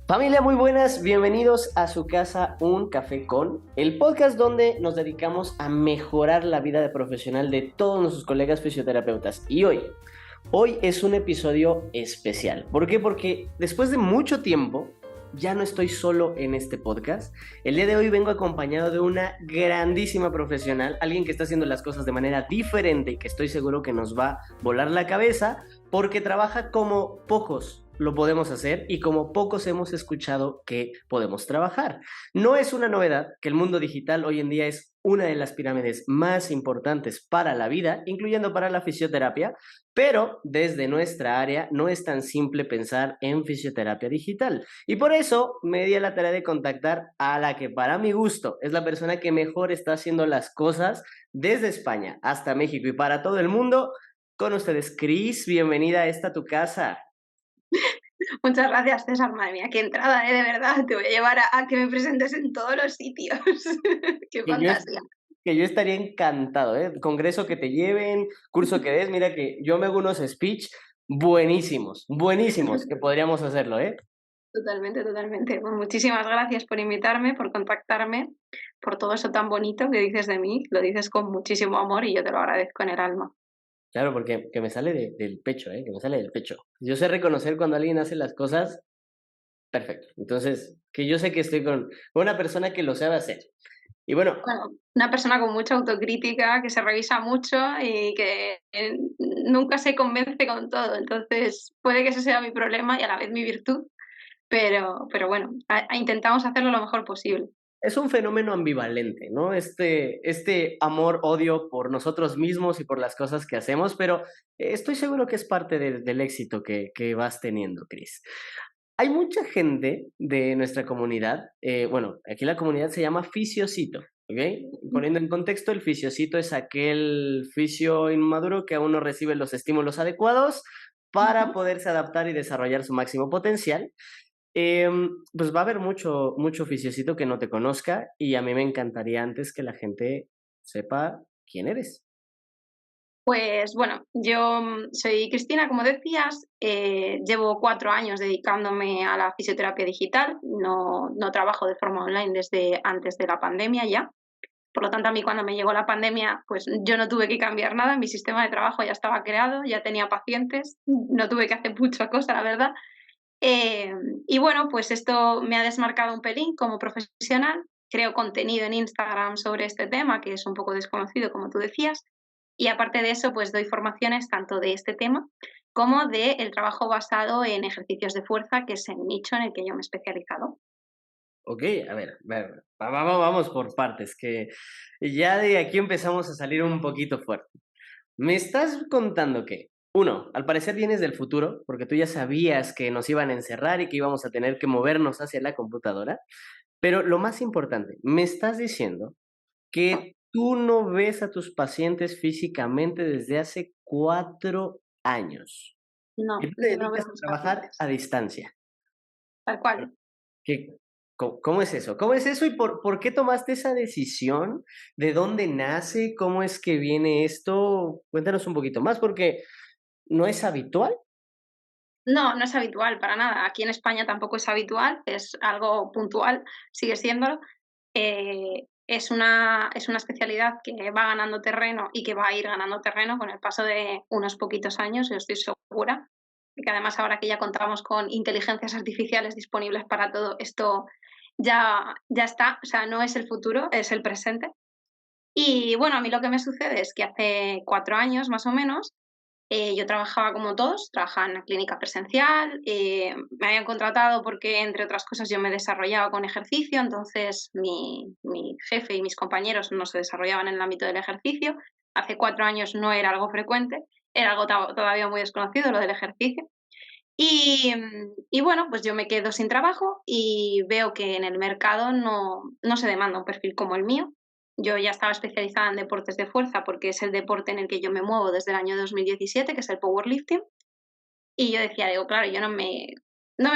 Familia, muy buenas, bienvenidos a su casa Un Café Con, el podcast donde nos dedicamos a mejorar la vida de profesional de todos nuestros colegas fisioterapeutas. Y hoy es un episodio especial. ¿Por qué? Porque después de mucho tiempo ya no estoy solo en este podcast. El día de hoy vengo acompañado de una grandísima profesional, alguien que está haciendo las cosas de manera diferente y que estoy seguro que nos va a volar la cabeza porque trabaja como pocos lo podemos hacer y como pocos hemos escuchado que podemos trabajar. No es una novedad que el mundo digital hoy en día es una de las pirámides más importantes para la vida, incluyendo para la fisioterapia, pero desde nuestra área no es tan simple pensar en fisioterapia digital. Y por eso me di a la tarea de contactar a la que para mi gusto es la persona que mejor está haciendo las cosas desde España hasta México y para todo el mundo. Con ustedes, Cris, bienvenida a esta tu casa. Muchas gracias, César. Madre mía, qué entrada, de verdad. Te voy a llevar a que me presentes en todos los sitios. Qué Que yo, fantasía. que yo estaría encantado, ¿eh? Congreso que te lleven, curso que des, mira que yo me hago unos speech buenísimos, buenísimos, que podríamos hacerlo, ¿eh? Totalmente, totalmente. Pues muchísimas gracias por invitarme, por contactarme, por todo eso tan bonito que dices de mí. Lo dices con muchísimo amor y yo te lo agradezco en el alma. Claro, porque que me sale del pecho, ¿eh? Que me sale del pecho. Yo sé reconocer cuando alguien hace las cosas perfecto. Entonces, que yo sé que estoy con una persona que lo sabe hacer. Y bueno, Bueno, una persona con mucha autocrítica, que se revisa mucho y que nunca se convence con todo. Entonces, puede que ese sea mi problema y a la vez mi virtud, pero bueno, intentamos hacerlo lo mejor posible. es un fenómeno ambivalente, ¿no? Este amor-odio por nosotros mismos y por las cosas que hacemos, pero estoy seguro que es parte del éxito que vas teniendo, Cris. Hay mucha gente de nuestra comunidad, bueno, aquí la comunidad se llama fisiocito, ¿ok? Poniendo en contexto, el fisiocito es aquel fisio inmaduro que aún no recibe los estímulos adecuados para Ujú. poderse adaptar y desarrollar su máximo potencial. Pues va a haber mucho fisiocito que no te conozca y a mí me encantaría antes que la gente sepa quién eres. Pues bueno, yo soy Cristina, como decías, llevo 4 años dedicándome a la fisioterapia digital, no trabajo de forma online desde antes de la pandemia ya. Por lo tanto, a mí cuando me llegó la pandemia, pues yo no tuve que cambiar nada, mi sistema de trabajo ya estaba creado, ya tenía pacientes, no tuve que hacer mucha cosa, la verdad. Eh, y bueno, pues esto me ha desmarcado un pelín como profesional. Creo contenido en Instagram sobre este tema, que es un poco desconocido, como tú decías. Y aparte de eso, pues doy formaciones tanto de este tema como del trabajo basado en ejercicios de fuerza, que es el nicho en el que yo me he especializado. Ok, a ver, vamos por partes, que ya de aquí empezamos a salir un poquito fuerte. Me estás contando que, uno, al parecer vienes del futuro, porque tú ya sabías que nos iban a encerrar y que íbamos a tener que movernos hacia la computadora, pero lo más importante, me estás diciendo que tú no ves a tus pacientes físicamente desde hace 4 años, que No, tú te yo no veo dedicas a a mis trabajar pacientes. a distancia. Tal cual. ¿Qué, cómo es eso? ¿Cómo es eso y por qué tomaste esa decisión? ¿De dónde nace? ¿Cómo es que viene esto? Cuéntanos un poquito más, porque no es habitual. No, no es habitual para nada. Aquí en España tampoco es habitual, es algo puntual, sigue siéndolo. Es una especialidad que va ganando terreno y que va a ir ganando terreno con el paso de unos poquitos años, yo estoy segura. Y que además ahora que ya contamos con inteligencias artificiales disponibles para todo esto, ya está, o sea, no es el futuro, es el presente. Y bueno, a mí lo que me sucede es que hace 4 años más o menos yo trabajaba como todos, trabajaba en la clínica presencial, me habían contratado porque, entre otras cosas, yo me desarrollaba con ejercicio, entonces mi jefe y mis compañeros no se desarrollaban en el ámbito del ejercicio. Hace 4 años no era algo frecuente, era algo todavía muy desconocido lo del ejercicio. Y bueno, pues yo me quedo sin trabajo y veo que en el mercado no se demanda un perfil como el mío. Yo ya estaba especializada en deportes de fuerza porque es el deporte en el que yo me muevo desde el año 2017, que es el powerlifting. Y yo decía, digo, claro, yo no me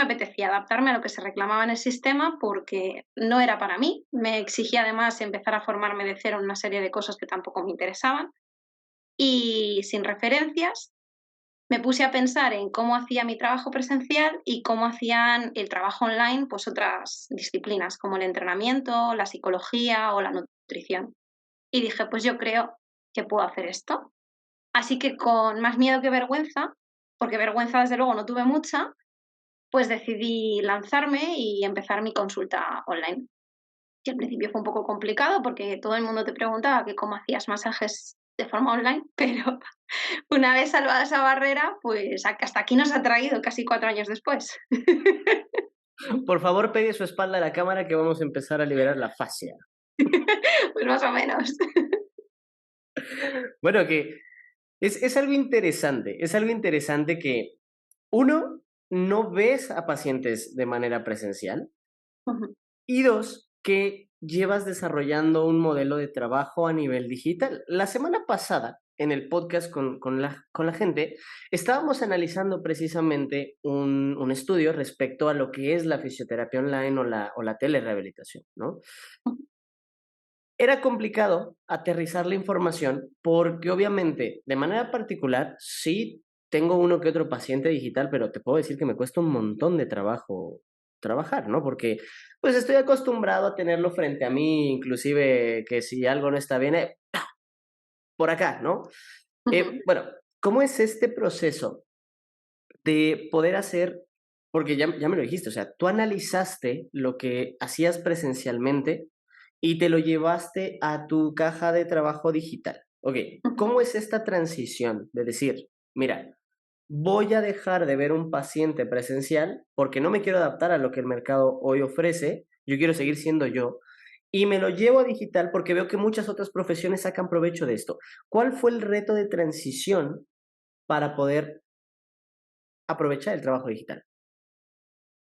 apetecía adaptarme a lo que se reclamaba en el sistema porque no era para mí. Me exigía además empezar a formarme de cero en una serie de cosas que tampoco me interesaban y sin referencias. me puse a pensar en cómo hacía mi trabajo presencial y cómo hacían el trabajo online, pues otras disciplinas, como el entrenamiento, la psicología o la nutrición. Y dije, pues yo creo que puedo hacer esto. Así que con más miedo que vergüenza, porque vergüenza desde luego no tuve mucha, pues decidí lanzarme y empezar mi consulta online. Que al principio fue un poco complicado porque todo el mundo te preguntaba que cómo hacías masajes de forma online, pero una vez salvada esa barrera, pues hasta aquí nos ha traído casi 4 años después. Por favor, pegue su espalda a la cámara que vamos a empezar a liberar la fascia. Pues más o menos. Bueno, que es algo interesante que, uno, no ves a pacientes de manera presencial, Ujú. y dos, que llevas desarrollando un modelo de trabajo a nivel digital. La semana pasada, en el podcast con la gente, estábamos analizando precisamente un estudio respecto a lo que es la fisioterapia online o la telerehabilitación, ¿no? Era complicado aterrizar la información porque obviamente, de manera particular, sí tengo uno que otro paciente digital, pero te puedo decir que me cuesta un montón de trabajo trabajar, ¿no? Porque pues estoy acostumbrado a tenerlo frente a mí, inclusive que si algo no está bien, por acá, ¿no? Ujú. Bueno, ¿cómo es este proceso de poder hacer? Porque ya me lo dijiste, o sea, tú analizaste lo que hacías presencialmente y te lo llevaste a tu caja de trabajo digital. Ok, Ujú. ¿cómo es esta transición de decir, mira, voy a dejar de ver un paciente presencial porque no me quiero adaptar a lo que el mercado hoy ofrece, yo quiero seguir siendo yo, y me lo llevo a digital porque veo que muchas otras profesiones sacan provecho de esto? ¿Cuál fue el reto de transición para poder aprovechar el trabajo digital?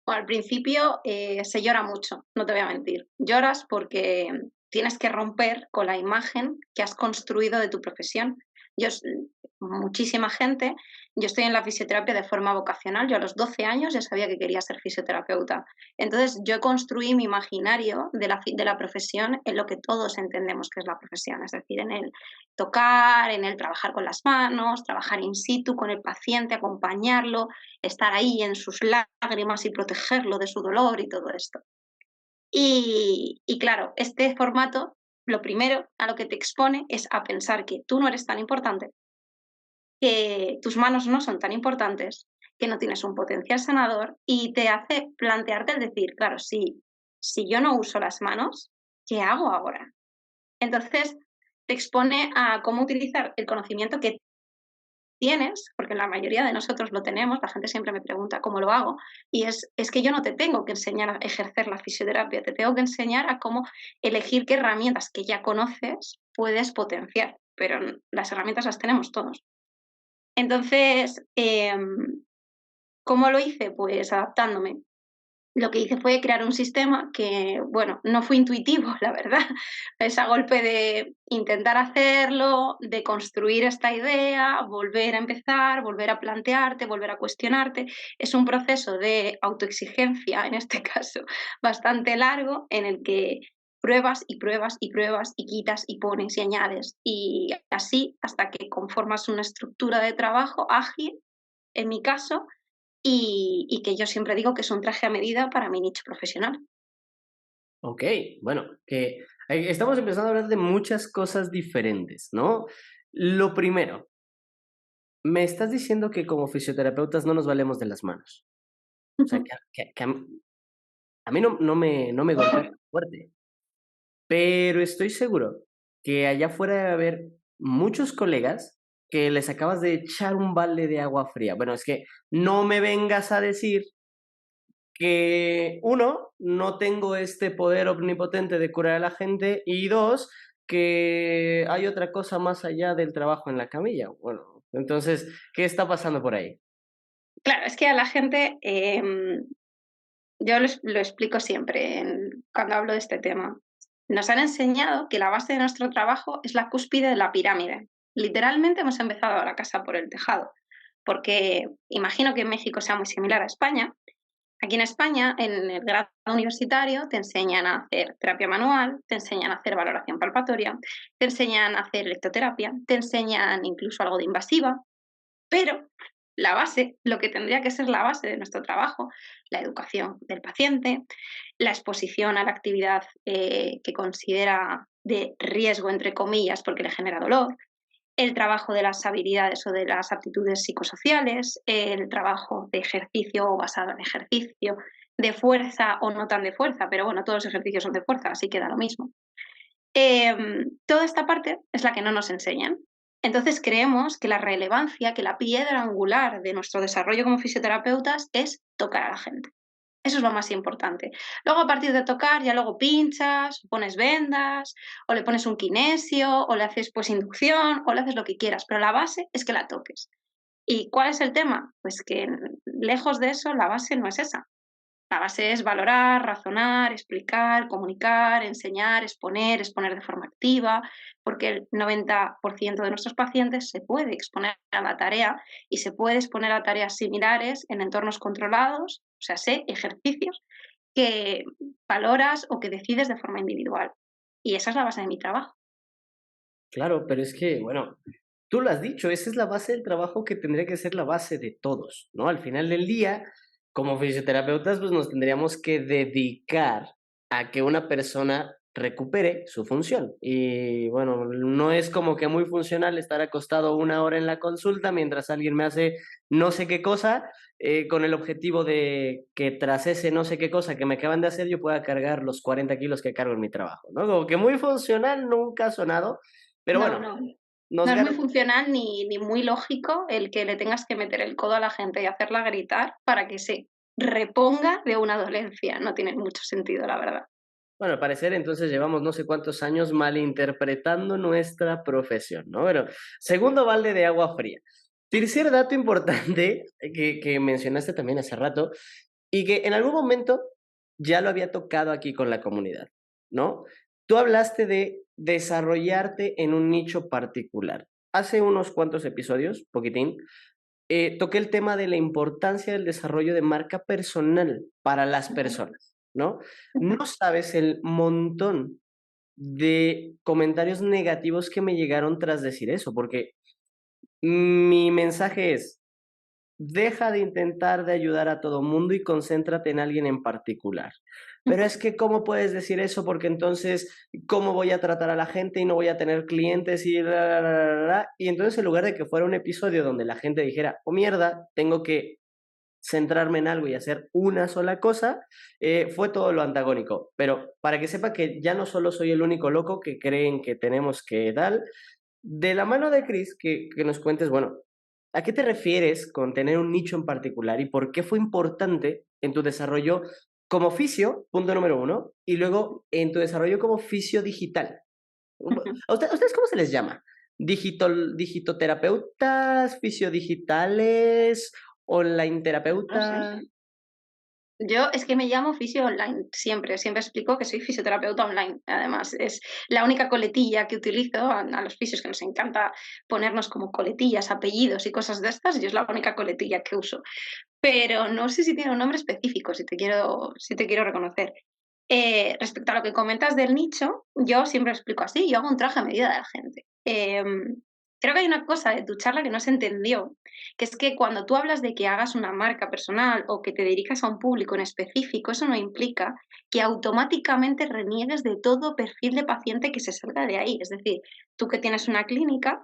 Bueno, al principio se llora mucho, no te voy a mentir. Lloras porque tienes que romper con la imagen que has construido de tu profesión. Yo, muchísima gente, yo estoy en la fisioterapia de forma vocacional, yo a los 12 años ya sabía que quería ser fisioterapeuta. Entonces yo construí mi imaginario de la profesión en lo que todos entendemos que es la profesión, es decir, en el tocar, en el trabajar con las manos, trabajar in situ con el paciente, acompañarlo, estar ahí en sus lágrimas y protegerlo de su dolor y todo esto. Y claro, este formato, lo primero a lo que te expone es a pensar que tú no eres tan importante, que tus manos no son tan importantes, que no tienes un potencial sanador y te hace plantearte el decir, claro, si yo no uso las manos, ¿qué hago ahora? Entonces, te expone a cómo utilizar el conocimiento que tienes, porque la mayoría de nosotros lo tenemos, la gente siempre me pregunta cómo lo hago, y es que yo no te tengo que enseñar a ejercer la fisioterapia, te tengo que enseñar a cómo elegir qué herramientas que ya conoces puedes potenciar, pero las herramientas las tenemos todos. Entonces, ¿cómo lo hice? Pues adaptándome. Lo que hice fue crear un sistema que, bueno, no fue intuitivo, la verdad. Es a golpe de intentar hacerlo, de construir esta idea, volver a empezar, volver a plantearte, volver a cuestionarte. Es un proceso de autoexigencia, en este caso, bastante largo, en el que pruebas y pruebas y pruebas y quitas y pones y añades. Y así hasta que conformas una estructura de trabajo ágil, en mi caso, y que yo siempre digo que es un traje a medida para mi nicho profesional. Ok, bueno, que estamos empezando a hablar de muchas cosas diferentes, ¿no? Lo primero, me estás diciendo que como fisioterapeutas no nos valemos de las manos. O sea, que a mí no me golpea tan fuerte, pero estoy seguro que allá afuera debe haber muchos colegas que les acabas de echar un balde de agua fría. Bueno, es que no me vengas a decir que, uno, no tengo este poder omnipotente de curar a la gente, y dos, que hay otra cosa más allá del trabajo en la camilla. Bueno, entonces, ¿qué está pasando por ahí? Claro, es que a la gente, yo lo explico siempre cuando hablo de este tema. Nos han enseñado que la base de nuestro trabajo es la cúspide de la pirámide. Literalmente hemos empezado la casa por el tejado, porque imagino que en México sea muy similar a España. Aquí en España, en el grado universitario, te enseñan a hacer terapia manual, te enseñan a hacer valoración palpatoria, te enseñan a hacer electroterapia, te enseñan incluso algo de invasiva, pero la base, lo que tendría que ser la base de nuestro trabajo, la educación del paciente, la exposición a la actividad que considera de riesgo, entre comillas, porque le genera dolor, el trabajo de las habilidades o de las aptitudes psicosociales, el trabajo de ejercicio basado en ejercicio, de fuerza o no tan de fuerza, pero bueno, todos los ejercicios son de fuerza, así que da lo mismo. Toda esta parte es la que no nos enseñan. Entonces creemos que la relevancia, que la piedra angular de nuestro desarrollo como fisioterapeutas es tocar a la gente. Eso es lo más importante. Luego, a partir de tocar, ya luego pinchas, pones vendas, o le pones un kinesio, o le haces pues inducción, o le haces lo que quieras, pero la base es que la toques. ¿Y cuál es el tema? Pues que lejos de eso, la base no es esa. La base es valorar, razonar, explicar, comunicar, enseñar, exponer de forma activa, porque el 90% de nuestros pacientes se puede exponer a la tarea y se puede exponer a tareas similares en entornos controlados, o sea, sé ejercicios que valoras o que decides de forma individual. Y esa es la base de mi trabajo. Claro, pero es que, bueno, tú lo has dicho, esa es la base del trabajo que tendría que ser la base de todos, ¿no? Al final del día, como fisioterapeutas, pues nos tendríamos que dedicar a que una persona recupere su función. Y bueno, no es como que muy funcional estar acostado 1 hora en la consulta mientras alguien me hace no sé qué cosa, con el objetivo de que tras ese no sé qué cosa que me acaban de hacer, yo pueda cargar los 40 kilos que cargo en mi trabajo, ¿no? Como que muy funcional nunca ha sonado, pero No, bueno, no. nos No es muy gar funcional ni muy lógico el que le tengas que meter el codo a la gente y hacerla gritar para que se reponga de una dolencia. No tiene mucho sentido, la verdad. bueno, al parecer entonces llevamos no sé cuántos años malinterpretando nuestra profesión, ¿no? Bueno, segundo balde de agua fría. Tercer dato importante que mencionaste también hace rato y que en algún momento ya lo había tocado aquí con la comunidad, ¿no? Tú hablaste de desarrollarte en un nicho particular. Hace unos cuantos episodios, poquitín, toqué el tema de la importancia del desarrollo de marca personal para las personas, ¿no? No sabes el montón de comentarios negativos que me llegaron tras decir eso, porque mi mensaje es, deja de intentar de ayudar a todo mundo y concéntrate en alguien en particular. Pero es que, ¿cómo puedes decir eso? Porque entonces, ¿cómo voy a tratar a la gente y no voy a tener clientes y Y entonces, en lugar de que fuera un episodio donde la gente dijera, oh mierda, tengo que centrarme en algo y hacer una sola cosa, fue todo lo antagónico. Pero para que sepa que ya no solo soy el único loco que creen que tenemos que dar, de la mano de Chris, que nos cuentes, bueno, ¿a qué te refieres con tener un nicho en particular y por qué fue importante en tu desarrollo como fisio, punto número uno, y luego en tu desarrollo como fisio digital? ¿A ustedes cómo se les llama? ¿Digitoterapeutas, fisiodigitales, online No sé. terapeuta? Yo es que me llamo fisio online, siempre explico que soy fisioterapeuta online. Además, es la única coletilla que utilizo a los fisios que nos encanta ponernos como coletillas, apellidos y cosas de estas, y es la única coletilla que uso. Pero no sé si tiene un nombre específico, si te quiero reconocer. Respecto a lo que comentas del nicho, yo siempre explico así, yo hago un traje a medida de la gente. Creo que hay una cosa de tu charla que no se entendió, que es que cuando tú hablas de que hagas una marca personal o que te dirijas a un público en específico, eso no implica que automáticamente reniegues de todo perfil de paciente que se salga de ahí. Es decir, tú que tienes una clínica,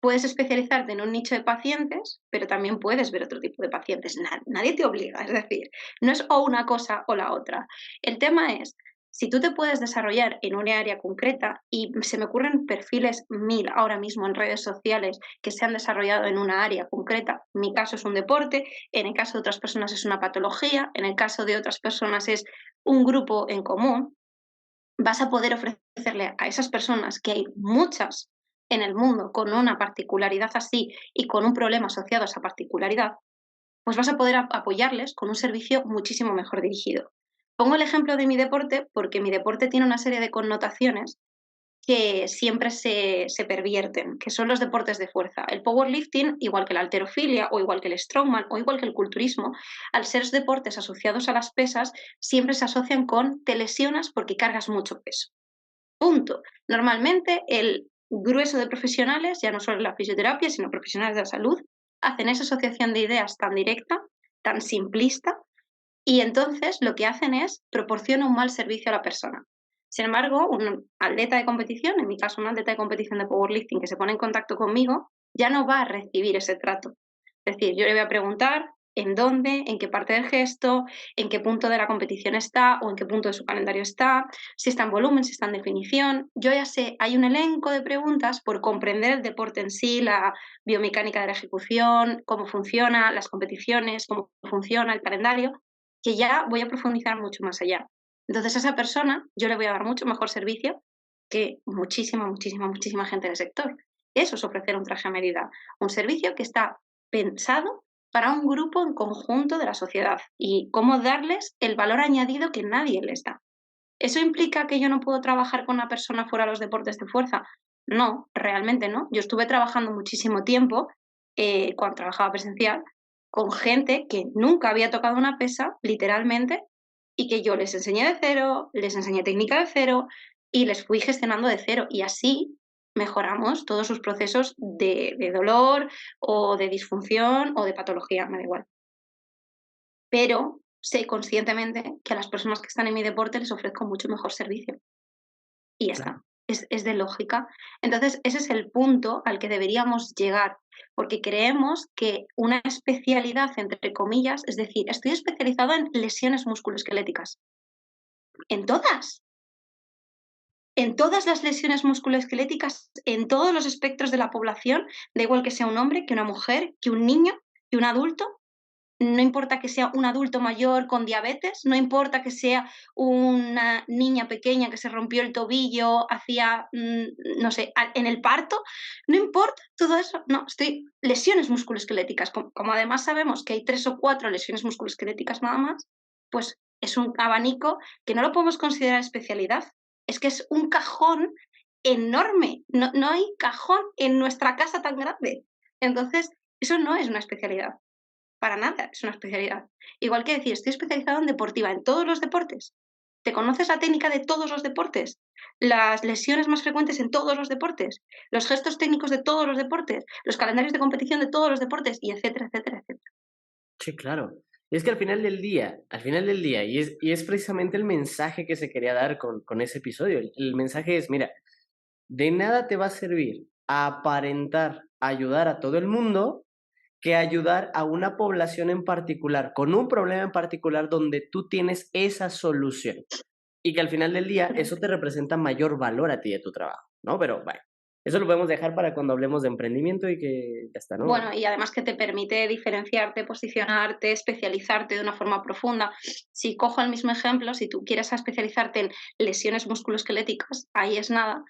puedes especializarte en un nicho de pacientes, pero también puedes ver otro tipo de pacientes. Nadie te obliga, es decir, no es o una cosa o la otra. El tema es, si tú te puedes desarrollar en un área concreta, y se me ocurren perfiles 1000 ahora mismo en redes sociales que se han desarrollado en una área concreta, en mi caso es un deporte, en el caso de otras personas es una patología, en el caso de otras personas es un grupo en común, vas a poder ofrecerle a esas personas, que hay muchas en el mundo con una particularidad así y con un problema asociado a esa particularidad, pues vas a poder apoyarles con un servicio muchísimo mejor dirigido. Pongo el ejemplo de mi deporte porque mi deporte tiene una serie de connotaciones que siempre se pervierten, que son los deportes de fuerza. El powerlifting, igual que la halterofilia o igual que el strongman o igual que el culturismo, al ser deportes asociados a las pesas, siempre se asocian con te lesionas porque cargas mucho peso. Punto. Normalmente el grueso de profesionales, ya no solo en la fisioterapia, sino profesionales de la salud, hacen esa asociación de ideas tan directa, tan simplista, y entonces lo que hacen es proporcionar un mal servicio a la persona. Sin embargo, un atleta de competición, en mi caso un atleta de competición de powerlifting que se pone en contacto conmigo, ya no va a recibir ese trato. Es decir, yo le voy a preguntar en dónde, en qué parte del gesto, en qué punto de la competición está o en qué punto de su calendario está, si está en volumen, si está en definición. Yo ya sé, hay un elenco de preguntas por comprender el deporte en sí, la biomecánica de la ejecución, cómo funciona, las competiciones, cómo funciona el calendario, que ya voy a profundizar mucho más allá. Entonces a esa persona yo le voy a dar mucho mejor servicio que muchísima gente del sector. Eso es ofrecer un traje a medida, un servicio que está pensado para un grupo en conjunto de la sociedad y cómo darles el valor añadido que nadie les da. ¿Eso implica que yo no puedo trabajar con una persona fuera de los deportes de fuerza? No, realmente no. Yo estuve trabajando muchísimo tiempo, cuando trabajaba presencial, con gente que nunca había tocado una pesa, literalmente, y que yo les enseñé de cero, les enseñé técnica de cero y les fui gestionando de cero. Y así mejoramos todos sus procesos de dolor o de disfunción o de patología, me da igual. Pero sé conscientemente que a las personas que están en mi deporte les ofrezco mucho mejor servicio. Y ya Claro. está. Es de lógica. Entonces, ese es el punto al que deberíamos llegar, porque creemos que una especialidad, entre comillas, es decir, estoy especializado en lesiones musculoesqueléticas. En todas. En todas las lesiones musculoesqueléticas, en todos los espectros de la población, da igual que sea un hombre, que una mujer, que un niño, que un adulto, no importa que sea un adulto mayor con diabetes, no importa que sea una niña pequeña que se rompió el tobillo hacía, no sé, en el parto, no importa todo eso, no, lesiones musculoesqueléticas, como además sabemos que hay 3 o 4 lesiones musculoesqueléticas nada más, pues es un abanico que no lo podemos considerar especialidad, es que es un cajón enorme, no hay cajón en nuestra casa tan grande. Entonces, eso no es una especialidad. Para nada, es una especialidad. Igual que decir, estoy especializado en deportiva, en todos los deportes. ¿Te conoces la técnica de todos los deportes? Las lesiones más frecuentes en todos los deportes, los gestos técnicos de todos los deportes, los calendarios de competición de todos los deportes, y etcétera, etcétera, etcétera. Sí, claro. Y es que al final del día, y es precisamente el mensaje que se quería dar con ese episodio. El mensaje es, mira, de nada te va a servir aparentar ayudar a todo el mundo que ayudar a una población en particular, con un problema en particular donde tú tienes esa solución. Y que al final del día eso te representa mayor valor a ti de tu trabajo, ¿no? Pero bueno, eso lo podemos dejar para cuando hablemos de emprendimiento y que ya está, ¿no? Bueno, y además que te permite diferenciarte, posicionarte, especializarte de una forma profunda. Si cojo el mismo ejemplo, si tú quieres especializarte en lesiones musculoesqueléticas, ahí es nada,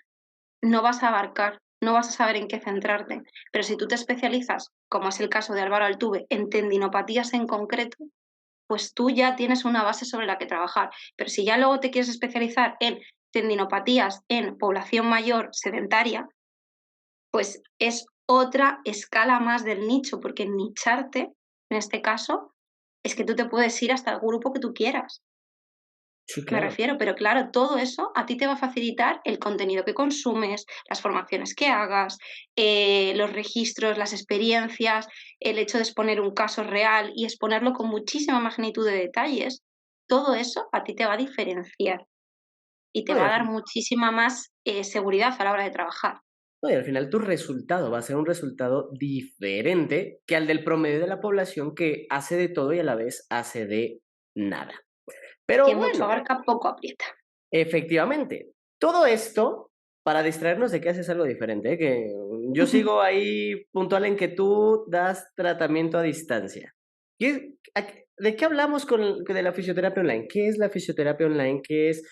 no vas a abarcar, no vas a saber en qué centrarte. Pero si tú te especializas, como es el caso de Álvaro Altuve, en tendinopatías en concreto, pues tú ya tienes una base sobre la que trabajar. Pero si ya luego te quieres especializar en tendinopatías en población mayor sedentaria, pues es otra escala más del nicho, porque nicharte, en este caso, es que tú te puedes ir hasta el grupo que tú quieras. Sí, Me claro. refiero, pero claro, todo eso a ti te va a facilitar el contenido que consumes, las formaciones que hagas, los registros, las experiencias, el hecho de exponer un caso real y exponerlo con muchísima magnitud de detalles. Todo eso a ti te va a diferenciar y te No, y va a al dar fin muchísima más seguridad a la hora de trabajar. no, y al final tu resultado va a ser un resultado diferente que al del promedio de la población que hace de todo y a la vez hace de nada. Pero Quien mucho bueno, abarca, poco aprieta. efectivamente, todo esto para distraernos de que haces algo diferente, ¿eh? Que yo sigo ahí puntual en que tú das tratamiento a distancia. ¿De qué hablamos de la fisioterapia online? ¿Qué es la fisioterapia online? ¿Qué es?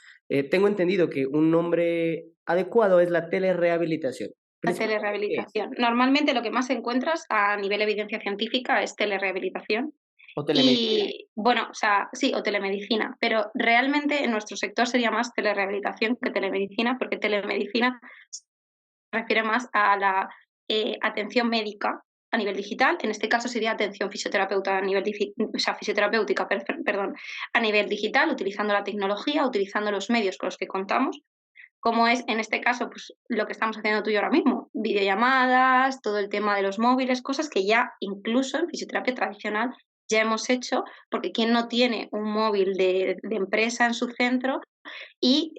Tengo entendido que un nombre adecuado es la telerehabilitación. La Principalmente, ¿qué es? telerehabilitación. Normalmente lo que más encuentras a nivel evidencia científica es telerehabilitación. O telemedicina. Y bueno, o sea, sí, o telemedicina, pero realmente en nuestro sector sería más telerehabilitación que telemedicina, porque telemedicina se refiere más a la atención médica a nivel digital. En este caso sería atención fisioterapeuta a nivel o sea, fisioterapéutica, perdón, a nivel digital, utilizando la tecnología, utilizando los medios con los que contamos como es en este caso pues, lo que estamos haciendo tú y yo ahora mismo, videollamadas, todo el tema de los móviles, cosas que ya incluso en fisioterapia tradicional ya hemos hecho, porque ¿quién no tiene un móvil de empresa en su centro y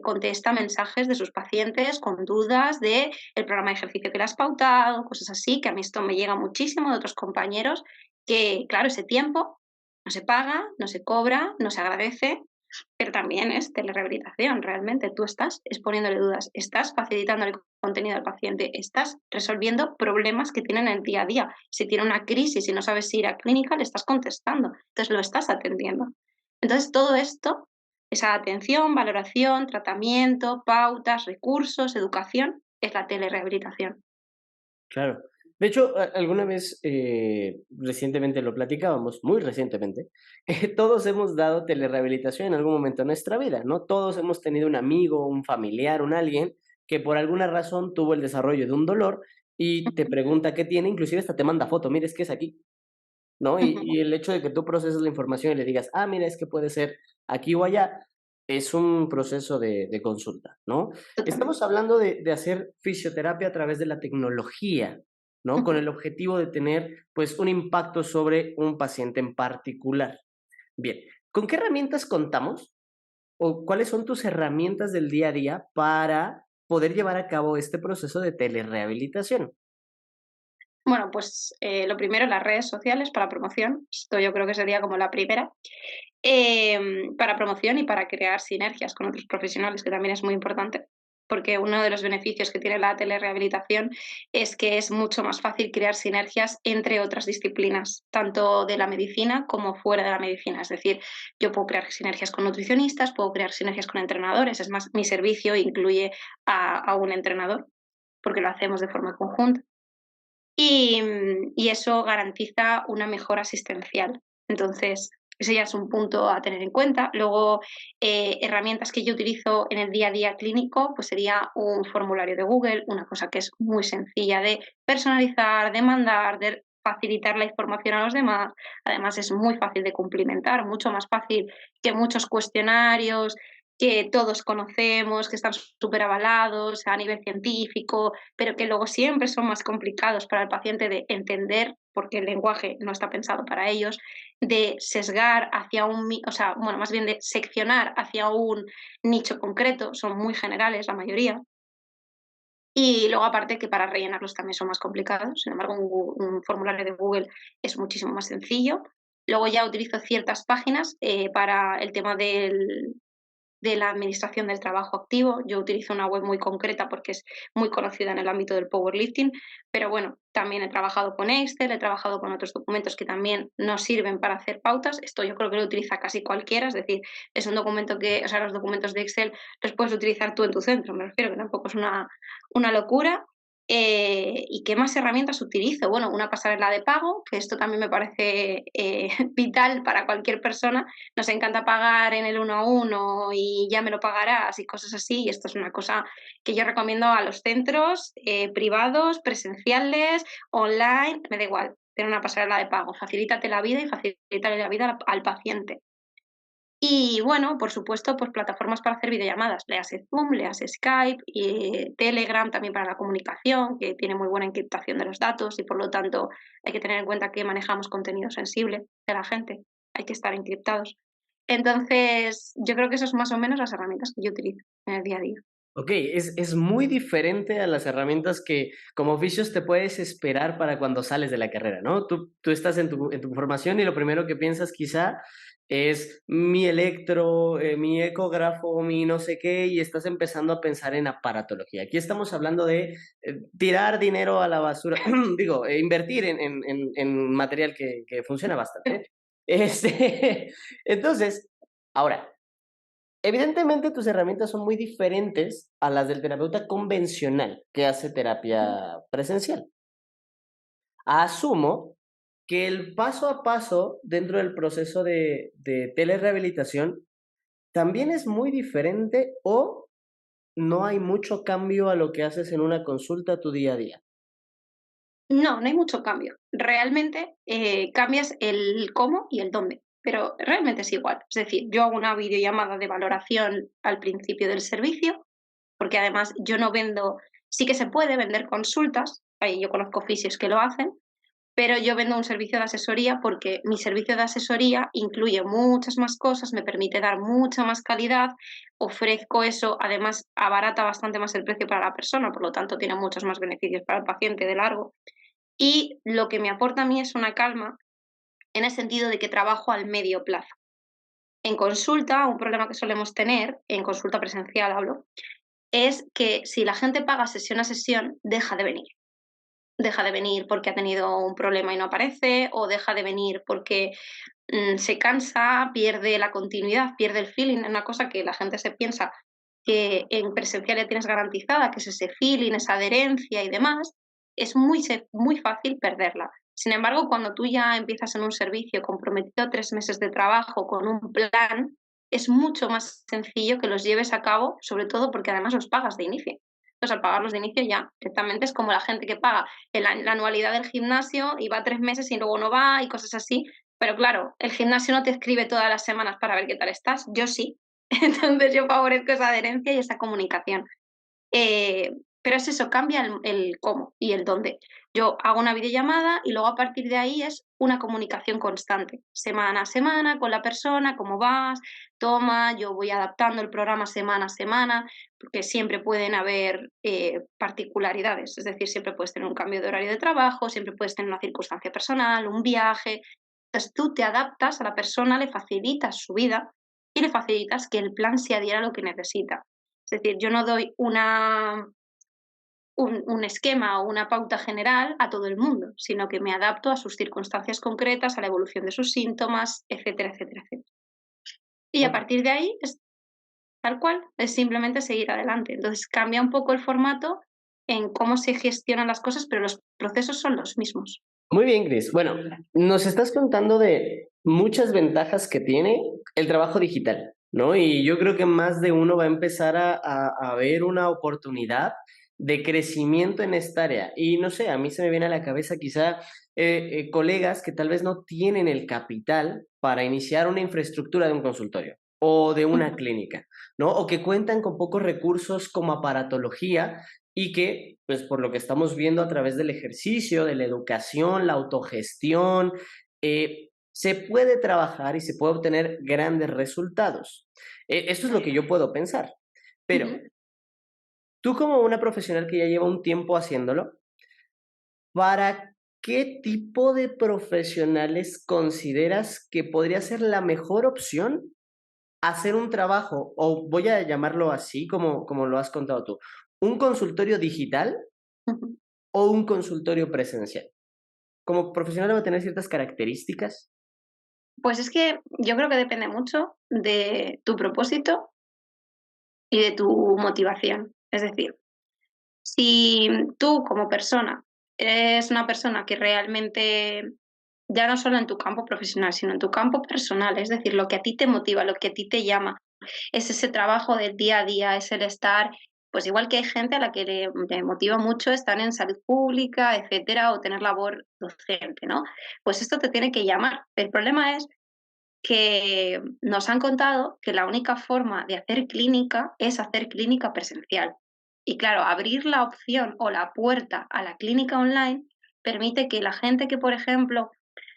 contesta mensajes de sus pacientes con dudas de el programa de ejercicio que le has pautado, cosas así, que a mí esto me llega muchísimo de otros compañeros, que claro, ese tiempo no se paga, no se cobra, no se agradece, pero también es telerehabilitación, realmente. Tú estás exponiéndole dudas, estás facilitando el contenido al paciente, estás resolviendo problemas que tienen en el día a día. Si tiene una crisis y no sabes si ir a clínica, le estás contestando, entonces lo estás atendiendo. Entonces todo esto, esa atención, valoración, tratamiento, pautas, recursos, educación, es la telerehabilitación. Claro. De hecho, alguna vez, recientemente lo platicábamos, muy recientemente, todos hemos dado telerehabilitación en algún momento de nuestra vida, ¿no? Todos hemos tenido un amigo, un familiar, un alguien que por alguna razón tuvo el desarrollo de un dolor y te pregunta qué tiene, inclusive hasta te manda foto, mira, es que es aquí, ¿no? Y el hecho de que tú proceses la información y le digas, ah, mira, es que puede ser aquí o allá, es un proceso de consulta, ¿no? Estamos Totalmente. hablando de hacer fisioterapia a través de la tecnología, ¿no? Con el objetivo de tener, pues, un impacto sobre un paciente en particular. Bien, ¿con qué herramientas contamos o cuáles son tus herramientas del día a día para poder llevar a cabo este proceso de telerehabilitación? Bueno, pues lo primero, las redes sociales para promoción. Esto yo creo que sería como la primera. Para promoción y para crear sinergias con otros profesionales, que también es muy importante, porque uno de los beneficios que tiene la telerehabilitación es que es mucho más fácil crear sinergias entre otras disciplinas, tanto de la medicina como fuera de la medicina. Es decir, yo puedo crear sinergias con nutricionistas, puedo crear sinergias con entrenadores. Es más, mi servicio incluye a un entrenador, porque lo hacemos de forma conjunta. Y eso garantiza una mejora asistencial. Entonces, ese ya es un punto a tener en cuenta. Luego, herramientas que yo utilizo en el día a día clínico, pues sería un formulario de Google, una cosa que es muy sencilla de personalizar, de mandar, de facilitar la información a los demás. Además, es muy fácil de cumplimentar, mucho más fácil que muchos cuestionarios que todos conocemos, que están súper avalados a nivel científico, pero que luego siempre son más complicados para el paciente de entender, porque el lenguaje no está pensado para ellos, de sesgar hacia o sea, bueno, más bien de seccionar hacia un nicho concreto, son muy generales la mayoría. Y luego aparte que para rellenarlos también son más complicados, sin embargo un formulario de Google es muchísimo más sencillo. Luego ya utilizo ciertas páginas para el tema de la administración del trabajo activo. Yo utilizo una web muy concreta porque es muy conocida en el ámbito del powerlifting, pero bueno, también he trabajado con Excel, he trabajado con otros documentos que también nos sirven para hacer pautas. Esto yo creo que lo utiliza casi cualquiera, es decir, es un documento que, o sea, los documentos de Excel los puedes utilizar tú en tu centro, me refiero que tampoco es una locura. ¿Y qué más herramientas utilizo? Bueno, una pasarela de pago, que esto también me parece vital para cualquier persona. Nos encanta pagar en el uno a uno y ya me lo pagarás y cosas así. Y esto es una cosa que yo recomiendo a los centros privados, presenciales, online, me da igual, tener una pasarela de pago. Facilítate la vida y facilítale la vida al paciente. Y bueno, por supuesto, pues plataformas para hacer videollamadas, léase Zoom, léase Skype, y Telegram también para la comunicación, que tiene muy buena encriptación de los datos y por lo tanto hay que tener en cuenta que manejamos contenido sensible de la gente, hay que estar encriptados. Entonces, yo creo que esas son más o menos las herramientas que yo utilizo en el día a día. Okey, es muy diferente a las herramientas que como oficios te puedes esperar para cuando sales de la carrera, ¿no? Tú estás en tu formación y lo primero que piensas quizá es mi electro, mi ecógrafo, mi no sé qué, y estás empezando a pensar en aparatología. Aquí estamos hablando de, tirar dinero a la basura, digo, invertir en material que funciona bastante. Este, entonces, ahora, evidentemente, tus herramientas son muy diferentes a las del terapeuta convencional que hace terapia presencial. Asumo que el paso a paso dentro del proceso de telerehabilitación también es muy diferente o no hay mucho cambio a lo que haces en una consulta tu día a día. No, no hay mucho cambio. Realmente cambias el cómo y el dónde, pero realmente es igual. Es decir, yo hago una videollamada de valoración al principio del servicio, porque además yo no vendo Sí que se puede vender consultas, ahí yo conozco fisios que lo hacen, pero yo vendo un servicio de asesoría porque mi servicio de asesoría incluye muchas más cosas, me permite dar mucha más calidad, ofrezco eso, además abarata bastante más el precio para la persona, por lo tanto tiene muchos más beneficios para el paciente de largo. Y lo que me aporta a mí es una calma en el sentido de que trabajo al medio plazo. En consulta, un problema que solemos tener, en consulta presencial hablo, es que si la gente paga sesión a sesión, deja de venir. Deja de venir porque ha tenido un problema y no aparece, o deja de venir porque se cansa, pierde la continuidad, pierde el feeling. Es una cosa que la gente se piensa que en presencial ya tienes garantizada, que es ese feeling, esa adherencia y demás, es muy fácil perderla. Sin embargo, cuando tú ya empiezas en un servicio comprometido 3 meses de trabajo con un plan, es mucho más sencillo que los lleves a cabo, sobre todo porque además los pagas de inicio. Entonces, al pagarlos de inicio ya directamente es como la gente que paga la anualidad del gimnasio y va 3 meses y luego no va y cosas así. Pero claro, el gimnasio no te escribe todas las semanas para ver qué tal estás. Yo sí. Entonces yo favorezco esa adherencia y esa comunicación. Eh, pero es eso, cambia el cómo y el dónde. Yo hago una videollamada y luego a partir de ahí es una comunicación constante, semana a semana con la persona, cómo vas, toma, yo voy adaptando el programa semana a semana, porque siempre pueden haber particularidades, es decir, siempre puedes tener un cambio de horario de trabajo, siempre puedes tener una circunstancia personal, un viaje. Entonces tú te adaptas a la persona, le facilitas su vida y le facilitas que el plan se adhiera a lo que necesita. Es decir, yo no doy un esquema o una pauta general a todo el mundo, sino que me adapto a sus circunstancias concretas, a la evolución de sus síntomas, etcétera, etcétera, etcétera. Y a Ok. partir de ahí es tal cual, es simplemente seguir adelante. Entonces cambia un poco el formato en cómo se gestionan las cosas, pero los procesos son los mismos. Muy bien, Chris. Bueno, nos estás contando de muchas ventajas que tiene el trabajo digital, ¿no? Y yo creo que más de uno va a empezar a ver una oportunidad de crecimiento en esta área. Y no sé, a mí se me viene a la cabeza quizá colegas que tal vez no tienen el capital para iniciar una infraestructura de un consultorio o de una Ujú. clínica, ¿no? O que cuentan con pocos recursos como aparatología y que, pues por lo que estamos viendo a través del ejercicio, de la educación, la autogestión, se puede trabajar y se puede obtener grandes resultados. Esto es lo que yo puedo pensar. Pero Ujú. tú como una profesional que ya lleva un tiempo haciéndolo, ¿para qué tipo de profesionales consideras que podría ser la mejor opción hacer un trabajo, o voy a llamarlo así como lo has contado tú, un consultorio digital Ujú. o un consultorio presencial? Como profesional debe tener ciertas características. Pues es que yo creo que depende mucho de tu propósito y de tu motivación. Es decir, si tú como persona eres una persona que realmente, ya no solo en tu campo profesional, sino en tu campo personal, es decir, lo que a ti te motiva, lo que a ti te llama, es ese trabajo del día a día, es el estar, pues igual que hay gente a la que le motiva mucho estar en salud pública, etcétera, o tener labor docente, ¿no? Pues esto te tiene que llamar. El problema es que nos han contado que la única forma de hacer clínica es hacer clínica presencial. Y claro, abrir la opción o la puerta a la clínica online permite que la gente que, por ejemplo,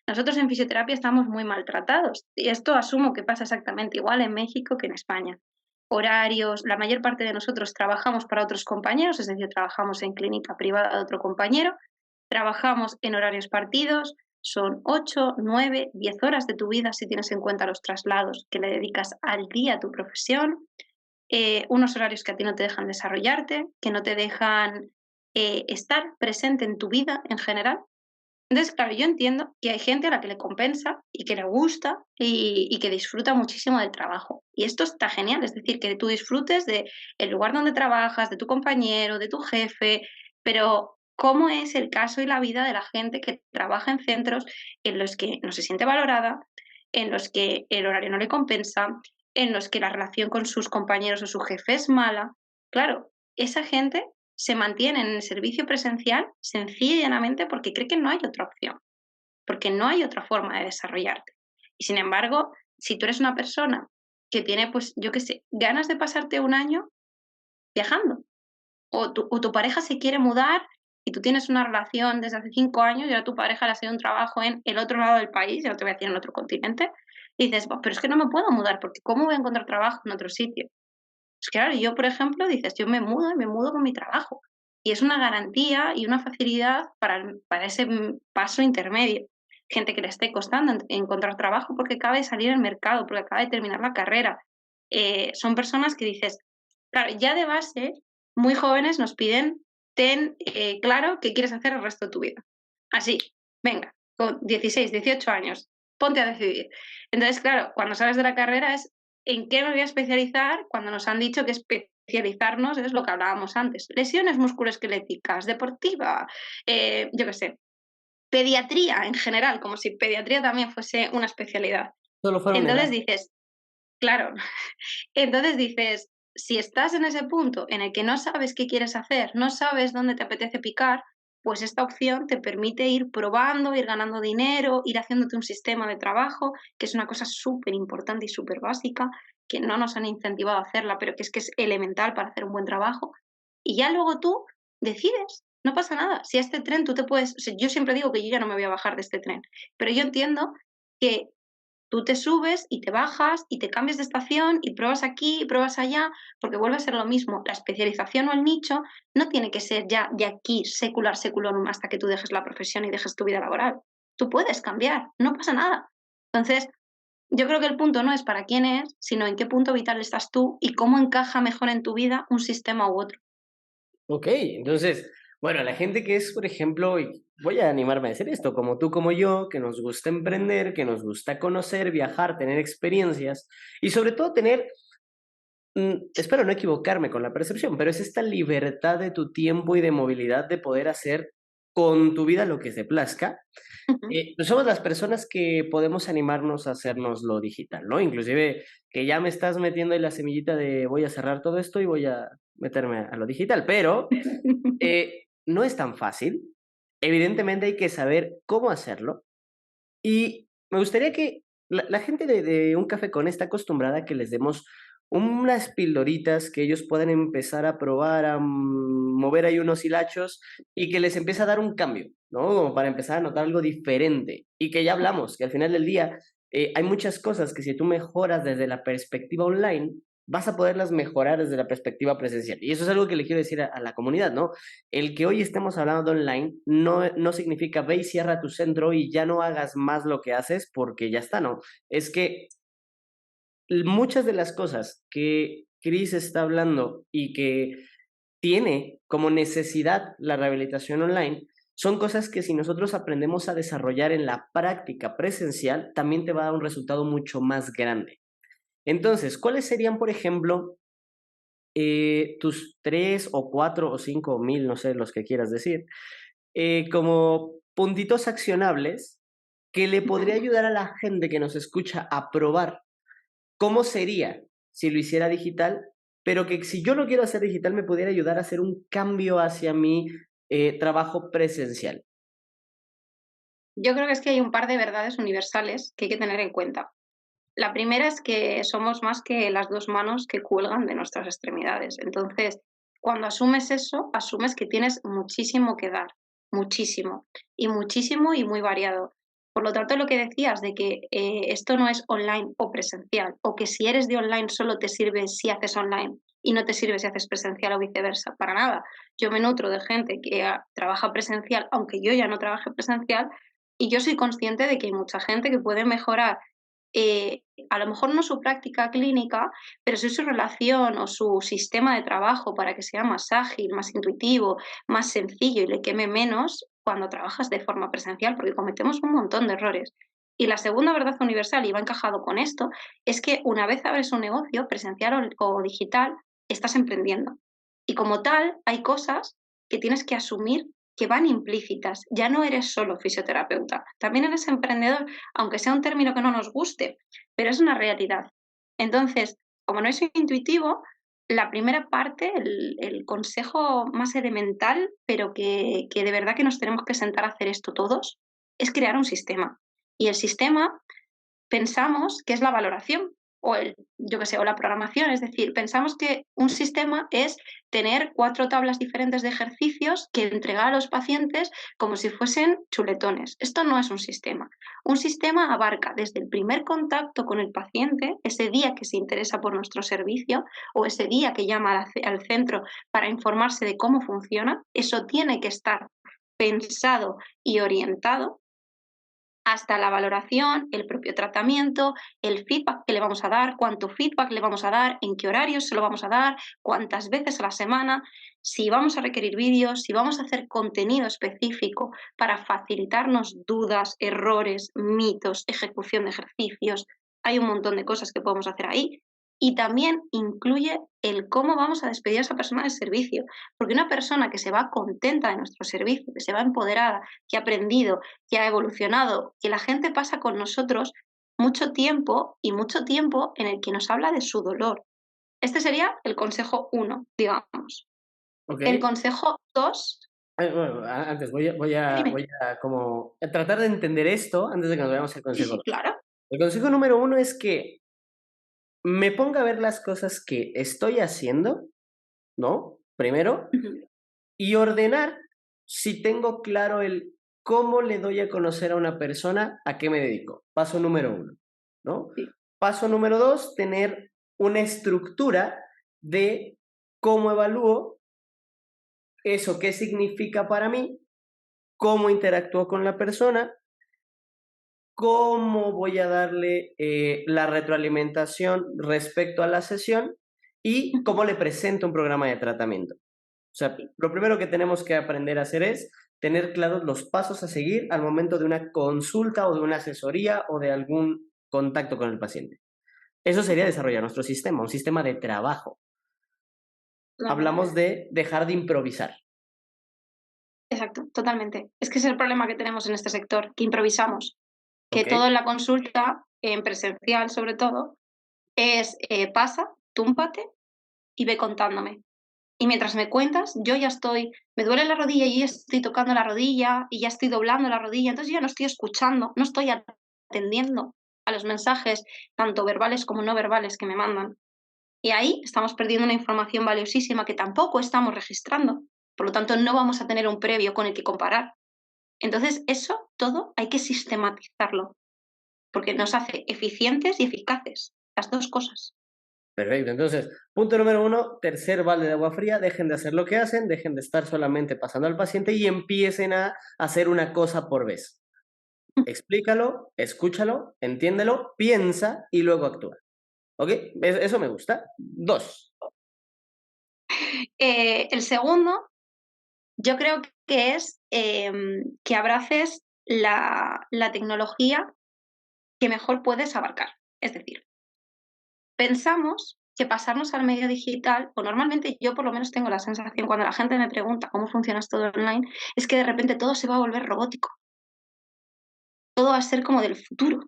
nosotros en fisioterapia estamos muy maltratados. Y esto asumo que pasa exactamente igual en México que en España. Horarios, la mayor parte de nosotros trabajamos para otros compañeros, es decir, trabajamos en clínica privada de otro compañero, trabajamos en horarios partidos, son 8, 9, 10 horas de tu vida si tienes en cuenta los traslados que le dedicas al día a tu profesión, unos horarios que a ti no te dejan desarrollarte, que no te dejan estar presente en tu vida en general. Entonces, claro, yo entiendo que hay gente a la que le compensa y que le gusta y que disfruta muchísimo del trabajo. Y esto está genial, es decir, que tú disfrutes de el lugar donde trabajas, de tu compañero, de tu jefe, pero ¿cómo es el caso y la vida de la gente que trabaja en centros en los que no se siente valorada, en los que el horario no le compensa, en los que la relación con sus compañeros o su jefe es mala? Claro, esa gente se mantiene en el servicio presencial sencilla y llanamente porque cree que no hay otra opción, porque no hay otra forma de desarrollarte. Y sin embargo, si tú eres una persona que tiene, pues, yo qué sé, ganas de pasarte un año viajando, o tu pareja se quiere mudar y tú tienes una relación desde hace 5 años y ahora tu pareja le ha salido un trabajo en el otro lado del país, ya no te voy a decir en otro continente, y dices: "Buah, pero es que no me puedo mudar, porque ¿cómo voy a encontrar trabajo en otro sitio?". Pues claro, yo, por ejemplo, dices, yo me mudo y me mudo con mi trabajo. Y es una garantía y una facilidad para ese paso intermedio. Gente que le esté costando encontrar trabajo porque acaba de salir al mercado, porque acaba de terminar la carrera. Son personas que dices, claro, ya de base, muy jóvenes nos piden, ten claro qué quieres hacer el resto de tu vida. Así, venga, con 16, 18 años, ponte a decidir. Entonces, claro, cuando sales de la carrera es ¿en qué me voy a especializar? Cuando nos han dicho que especializarnos es lo que hablábamos antes. Lesiones musculoesqueléticas, deportiva, yo qué sé, pediatría en general, como si pediatría también fuese una especialidad. Solo fuera una edad. Entonces dices, claro, entonces dices, si estás en ese punto en el que no sabes qué quieres hacer, no sabes dónde te apetece picar, pues esta opción te permite ir probando, ir ganando dinero, ir haciéndote un sistema de trabajo, que es una cosa súper importante y súper básica, que no nos han incentivado a hacerla, pero que es elemental para hacer un buen trabajo. Y ya luego tú decides, no pasa nada. Si a este tren tú te puedes, o sea, yo siempre digo que yo ya no me voy a bajar de este tren, pero yo entiendo que tú te subes y te bajas y te cambias de estación y pruebas aquí y pruebas allá, porque vuelve a ser lo mismo. La especialización o el nicho no tiene que ser ya de aquí, secular seculorum, hasta que tú dejes la profesión y dejes tu vida laboral. Tú puedes cambiar, no pasa nada. Entonces, yo creo que el punto no es para quién es, sino en qué punto vital estás tú y cómo encaja mejor en tu vida un sistema u otro. Ok, entonces, bueno, la gente que es, por ejemplo, y voy a animarme a decir esto, como tú, como yo, que nos gusta emprender, que nos gusta conocer, viajar, tener experiencias y sobre todo tener, espero no equivocarme con la percepción, pero es esta libertad de tu tiempo y de movilidad de poder hacer con tu vida lo que te plazca. Pues somos las personas que podemos animarnos a hacernos lo digital, ¿no? Inclusive que ya me estás metiendo ahí la semillita de voy a cerrar todo esto y voy a meterme a lo digital, pero no es tan fácil. Evidentemente hay que saber cómo hacerlo. Y me gustaría que la gente de Un Café Con está acostumbrada a que les demos unas pildoritas que ellos puedan empezar a probar, a mover ahí unos hilachos y que les empiece a dar un cambio, ¿no? Como para empezar a notar algo diferente. Y que ya hablamos, que al final del día hay muchas cosas que si tú mejoras desde la perspectiva online, vas a poderlas mejorar desde la perspectiva presencial. Y eso es algo que le quiero decir a la comunidad, ¿no? El que hoy estemos hablando de online no significa ve y cierra tu centro y ya no hagas más lo que haces porque ya está, ¿no? Es que muchas de las cosas que Chris está hablando y que tiene como necesidad la rehabilitación online son cosas que si nosotros aprendemos a desarrollar en la práctica presencial, también te va a dar un resultado mucho más grande. Entonces, ¿cuáles serían, por ejemplo, tus 3 o 4 o 5 o 1000, no sé, los que quieras decir, como puntitos accionables que le podría ayudar a la gente que nos escucha a probar cómo sería si lo hiciera digital, pero que si yo lo quiero hacer digital me pudiera ayudar a hacer un cambio hacia mi trabajo presencial. Yo creo que es que hay un par de verdades universales que hay que tener en cuenta. La primera es que somos más que las 2 manos que cuelgan de nuestras extremidades. Entonces, cuando asumes eso, asumes que tienes muchísimo que dar, muchísimo y muy variado. Por lo tanto, lo que decías de que, esto no es online o presencial, o que si eres de online solo te sirve si haces online y no te sirve si haces presencial o viceversa, para nada. Yo me nutro de gente que, trabaja presencial, aunque yo ya no trabaje presencial, y yo soy consciente de que hay mucha gente que puede mejorar a lo mejor no su práctica clínica, pero sí su relación o su sistema de trabajo para que sea más ágil, más intuitivo, más sencillo y le queme menos cuando trabajas de forma presencial, porque cometemos un montón de errores. Y la segunda verdad universal, y va encajado con esto, es que una vez abres un negocio, presencial o digital, estás emprendiendo. Y como tal, hay cosas que tienes que asumir que van implícitas. Ya no eres solo fisioterapeuta, también eres emprendedor, aunque sea un término que no nos guste, pero es una realidad. Entonces, como no es intuitivo, la primera parte, el consejo más elemental, pero que de verdad que nos tenemos que sentar a hacer esto todos, es crear un sistema. Y el sistema pensamos que es la valoración. o yo qué sé, o la programación. Es decir, pensamos que un sistema es tener 4 tablas diferentes de ejercicios que entregar a los pacientes como si fuesen chuletones. Esto no es un sistema. Un sistema abarca desde el primer contacto con el paciente, ese día que se interesa por nuestro servicio o ese día que llama al centro para informarse de cómo funciona. Eso tiene que estar pensado y orientado hasta la valoración, el propio tratamiento, el feedback que le vamos a dar, cuánto feedback le vamos a dar, en qué horarios se lo vamos a dar, cuántas veces a la semana, si vamos a requerir vídeos, si vamos a hacer contenido específico para facilitarnos dudas, errores, mitos, ejecución de ejercicios. Hay un montón de cosas que podemos hacer ahí. Y también incluye el cómo vamos a despedir a esa persona del servicio. Porque una persona que se va contenta de nuestro servicio, que se va empoderada, que ha aprendido, que ha evolucionado, que la gente pasa con nosotros mucho tiempo y mucho tiempo en el que nos habla de su dolor. Este sería el consejo 1, digamos. ¿Ok? El consejo 2, Bueno, antes dime. voy a como tratar de entender esto antes de que nos vayamos al Sí, consejo sí, 2. claro. El consejo número uno es que me ponga a ver las cosas que estoy haciendo, ¿no? Primero, Ujú. y ordenar si tengo claro el cómo le doy a conocer a una persona a qué me dedico. Paso número uno, ¿no? Sí. Paso número dos, tener una estructura de cómo evalúo eso, qué significa para mí, cómo interactúo con la persona, cómo voy a darle la retroalimentación respecto a la sesión y Ujú. cómo le presento un programa de tratamiento. O sea, Sí. lo primero que tenemos que aprender a hacer es tener claros los pasos a seguir al momento de una consulta o de una asesoría o de algún contacto con el paciente. Eso sería desarrollar nuestro sistema, un sistema de trabajo. Totalmente. Hablamos de dejar de improvisar. Exacto, totalmente. Es que es el problema que tenemos en este sector, que improvisamos, que ¿Ok? todo en la consulta, en presencial sobre todo, es pasa, túmpate y ve contándome. Y mientras me cuentas, yo ya estoy, me duele la rodilla y ya estoy tocando la rodilla y ya estoy doblando la rodilla, entonces ya no estoy escuchando, no estoy atendiendo a los mensajes, tanto verbales como no verbales, que me mandan. Y ahí estamos perdiendo una información valiosísima que tampoco estamos registrando. Por lo tanto, no vamos a tener un previo con el que comparar. Entonces, eso todo hay que sistematizarlo, porque nos hace eficientes y eficaces, las dos cosas. Perfecto. Entonces, punto número uno, tercer balde de agua fría, dejen de hacer lo que hacen, dejen de estar solamente pasando al paciente y empiecen a hacer una cosa por vez. Explícalo, escúchalo, entiéndelo, piensa y luego actúa. ¿Ok? Eso me gusta. Dos. El segundo, yo creo que es que abraces la tecnología que mejor puedes abarcar. Es decir, pensamos que pasarnos al medio digital, o normalmente yo por lo menos tengo la sensación cuando la gente me pregunta cómo funciona todo online, es que de repente todo se va a volver robótico, todo va a ser como del futuro,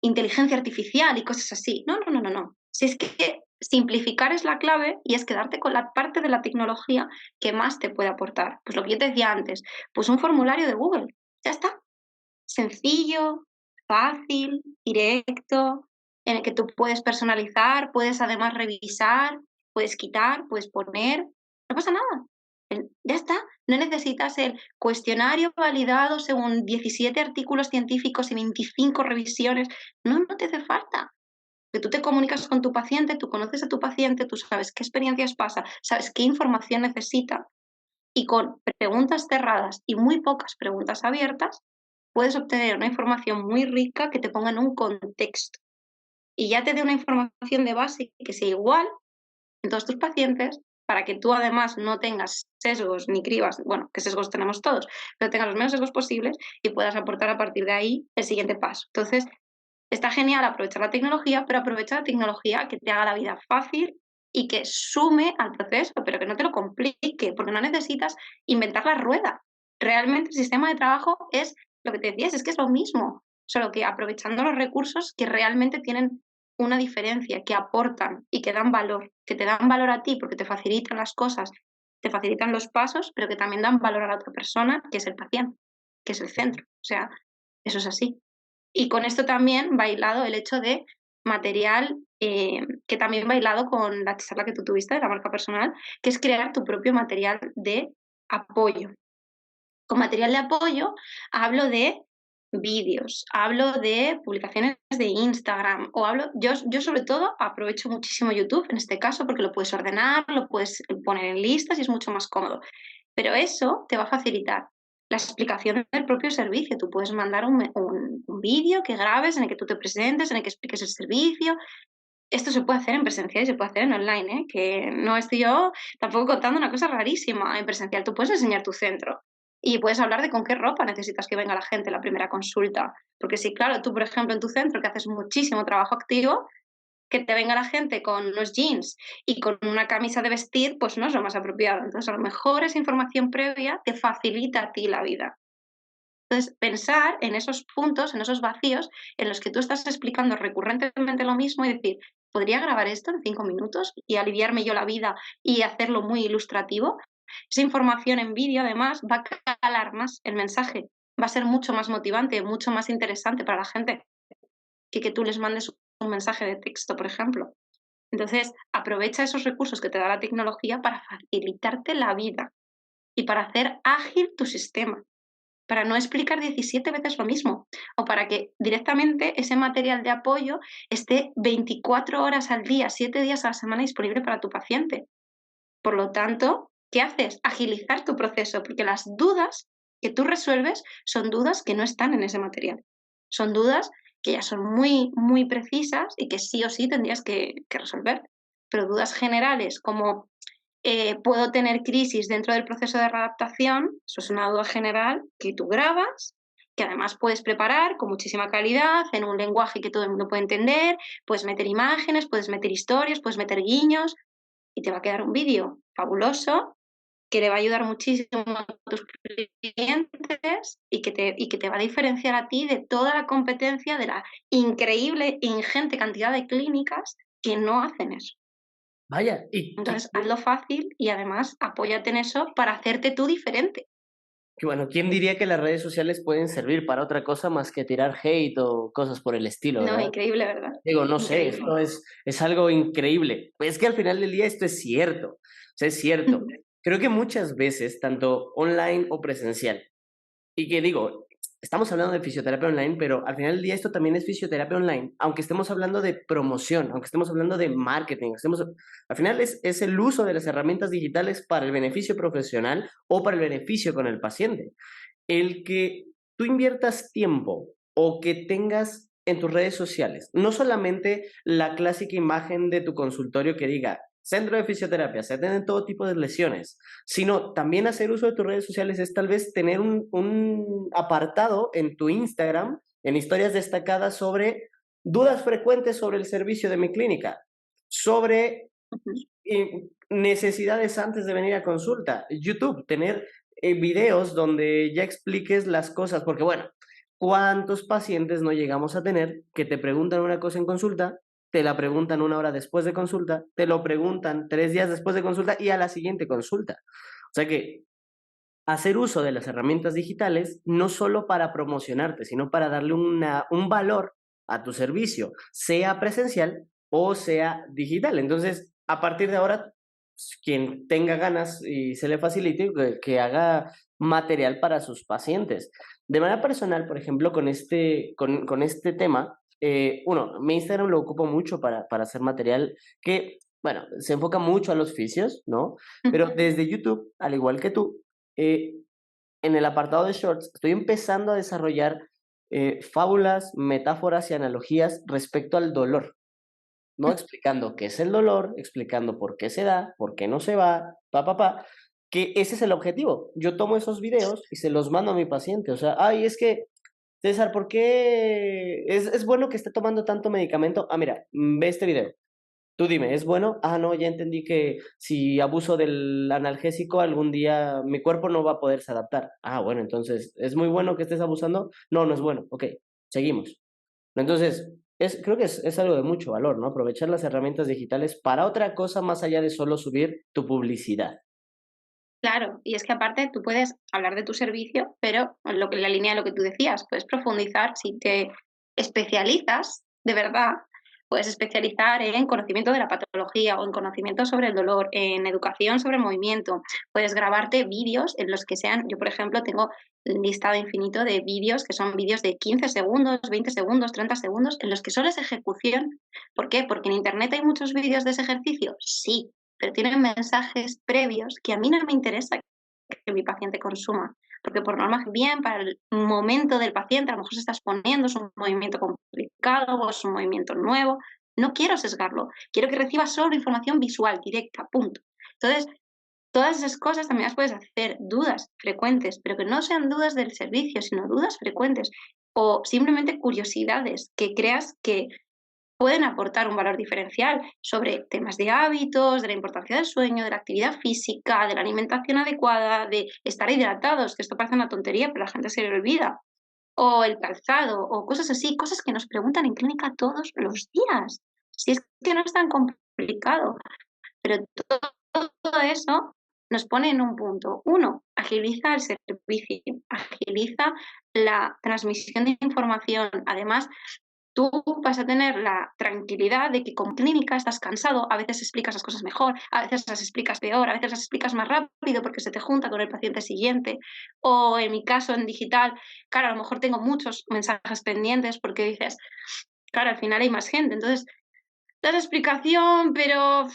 inteligencia artificial y cosas así. No, no, no, no, no. Si es que simplificar es la clave y es quedarte con la parte de la tecnología que más te puede aportar. Pues lo que yo te decía antes, pues un formulario de Google, ya está. Sencillo, fácil, directo, en el que tú puedes personalizar, puedes además revisar, puedes quitar, puedes poner, no pasa nada. Ya está, no necesitas el cuestionario validado según 17 artículos científicos y 25 revisiones. No, no te hace falta. Que tú te comunicas con tu paciente, tú conoces a tu paciente, tú sabes qué experiencias pasa, sabes qué información necesita y con preguntas cerradas y muy pocas preguntas abiertas, puedes obtener una información muy rica que te ponga en un contexto y ya te dé una información de base que sea igual en todos tus pacientes para que tú además no tengas sesgos ni cribas, bueno, que sesgos tenemos todos, pero tengas los menos sesgos posibles y puedas aportar a partir de ahí el siguiente paso. Entonces, está genial aprovechar la tecnología, pero aprovecha la tecnología que te haga la vida fácil y que sume al proceso, pero que no te lo complique, porque no necesitas inventar la rueda. Realmente el sistema de trabajo es lo que te decías, es que es lo mismo, solo que aprovechando los recursos que realmente tienen una diferencia, que aportan y que dan valor, que te dan valor a ti porque te facilitan las cosas, te facilitan los pasos, pero que también dan valor a la otra persona, que es el paciente, que es el centro. O sea, eso es así. Y con esto también bailado el hecho de material que también va hilado con la charla que tú tuviste de la marca personal, que es crear tu propio material de apoyo. Con material de apoyo hablo de vídeos, hablo de publicaciones de Instagram o yo sobre todo aprovecho muchísimo YouTube en este caso porque lo puedes ordenar, lo puedes poner en listas y es mucho más cómodo. Pero eso te va a facilitar la explicación del propio servicio. Tú puedes mandar un vídeo que grabes en el que tú te presentes, en el que expliques el servicio. Esto se puede hacer en presencial y se puede hacer en online, ¿eh? Que no estoy yo tampoco contando una cosa rarísima. En presencial tú puedes enseñar tu centro y puedes hablar de con qué ropa necesitas que venga la gente en la primera consulta. Porque si, claro, tú, por ejemplo, en tu centro que haces muchísimo trabajo activo, que te venga la gente con unos jeans y con una camisa de vestir, pues no es lo más apropiado. Entonces, a lo mejor esa información previa te facilita a ti la vida. Entonces, pensar en esos puntos, en esos vacíos en los que tú estás explicando recurrentemente lo mismo y decir, ¿podría grabar esto en 5 minutos y aliviarme yo la vida y hacerlo muy ilustrativo? Esa información en vídeo, además, va a calar más el mensaje, va a ser mucho más motivante, mucho más interesante para la gente que tú les mandes un mensaje de texto, por ejemplo. Entonces, aprovecha esos recursos que te da la tecnología para facilitarte la vida y para hacer ágil tu sistema, para no explicar 17 veces lo mismo o para que directamente ese material de apoyo esté 24 horas al día, 7 días a la semana disponible para tu paciente. Por lo tanto, ¿qué haces? Agilizar tu proceso, porque las dudas que tú resuelves son dudas que no están en ese material. Son dudas que ya son muy, muy precisas y que sí o sí tendrías que resolver. Pero dudas generales como puedo tener crisis dentro del proceso de readaptación, eso es una duda general que tú grabas, que además puedes preparar con muchísima calidad, en un lenguaje que todo el mundo puede entender, puedes meter imágenes, puedes meter historias, puedes meter guiños y te va a quedar un vídeo fabuloso que le va a ayudar muchísimo a tus clientes y que te va a diferenciar a ti de toda la competencia de la increíble, ingente cantidad de clínicas que no hacen eso. Vaya, Entonces, hazlo fácil y además apóyate en eso para hacerte tú diferente. y bueno, ¿quién diría que las redes sociales pueden servir para otra cosa más que tirar hate o cosas por el estilo, No, verdad? increíble, ¿verdad? Digo, no sé, Increíble. esto es algo increíble. Pues es que al final del día esto es cierto, o sea, es cierto. Creo que muchas veces, tanto online o presencial, y que digo, estamos hablando de fisioterapia online, pero al final del día esto también es fisioterapia online, aunque estemos hablando de promoción, aunque estemos hablando de marketing, al final es el uso de las herramientas digitales para el beneficio profesional o para el beneficio con el paciente. El que tú inviertas tiempo o que tengas en tus redes sociales, no solamente la clásica imagen de tu consultorio que diga centro de fisioterapia, se atienden todo tipo de lesiones, sino también hacer uso de tus redes sociales es tal vez tener un apartado en tu Instagram, en historias destacadas sobre dudas frecuentes sobre el servicio de mi clínica, sobre necesidades antes de venir a consulta. YouTube, tener videos donde ya expliques las cosas, porque bueno, ¿cuántos pacientes no llegamos a tener que te preguntan una cosa en consulta, te la preguntan una hora después de consulta, te lo preguntan 3 días después de consulta y a la siguiente consulta? O sea que hacer uso de las herramientas digitales no solo para promocionarte, sino para darle un valor a tu servicio, sea presencial o sea digital. Entonces, a partir de ahora, quien tenga ganas y se le facilite, que haga material para sus pacientes. De manera personal, por ejemplo, con este tema, uno, mi Instagram lo ocupo mucho para hacer material que, bueno, se enfoca mucho a los fisios, ¿no? Pero desde YouTube, al igual que tú, eh, en el apartado de shorts estoy empezando a desarrollar fábulas, metáforas y analogías respecto al dolor, ¿no? Explicando qué es el dolor, explicando por qué se da, por qué no se va, que ese es el objetivo. Yo tomo esos videos y se los mando a mi paciente. O sea, ay, es que, César, ¿por qué es bueno que esté tomando tanto medicamento? Ah, mira, ve este video. Tú dime, ¿es bueno? Ah, no, ya entendí que si abuso del analgésico algún día mi cuerpo no va a poderse adaptar. Ah, bueno, entonces, ¿es muy bueno que estés abusando? No, no es bueno. Ok, seguimos. Entonces, creo que es algo de mucho valor, ¿no? Aprovechar las herramientas digitales para otra cosa más allá de solo subir tu publicidad. Claro, y es que aparte tú puedes hablar de tu servicio, pero en la línea de lo que tú decías, puedes profundizar si te especializas de verdad, puedes especializar en conocimiento de la patología o en conocimiento sobre el dolor, en educación sobre el movimiento. Puedes grabarte vídeos en los que sean, yo por ejemplo tengo un listado infinito de vídeos que son vídeos de 15 segundos, 20 segundos, 30 segundos, en los que solo es ejecución. ¿Por qué? Porque en internet hay muchos vídeos de ese ejercicio, sí, pero tienen mensajes previos que a mí no me interesa que mi paciente consuma. Porque por norma bien para el momento del paciente, a lo mejor se está exponiendo, es un movimiento complicado o es un movimiento nuevo, no quiero sesgarlo, quiero que reciba solo información visual, directa, punto. Entonces, todas esas cosas también las puedes hacer, dudas frecuentes, pero que no sean dudas del servicio, sino dudas frecuentes o simplemente curiosidades que creas que pueden aportar un valor diferencial sobre temas de hábitos, de la importancia del sueño, de la actividad física, de la alimentación adecuada, de estar hidratados, que esto parece una tontería, pero la gente se le olvida, o el calzado, o cosas así, cosas que nos preguntan en clínica todos los días. Si es que no es tan complicado, pero todo eso nos pone en un punto. Uno, agiliza el servicio, agiliza la transmisión de información. Además, tú vas a tener la tranquilidad de que como clínica estás cansado, a veces explicas las cosas mejor, a veces las explicas peor, a veces las explicas más rápido porque se te junta con el paciente siguiente. O en mi caso, en digital, claro, a lo mejor tengo muchos mensajes pendientes porque dices, claro, al final hay más gente. Entonces, das explicación, pero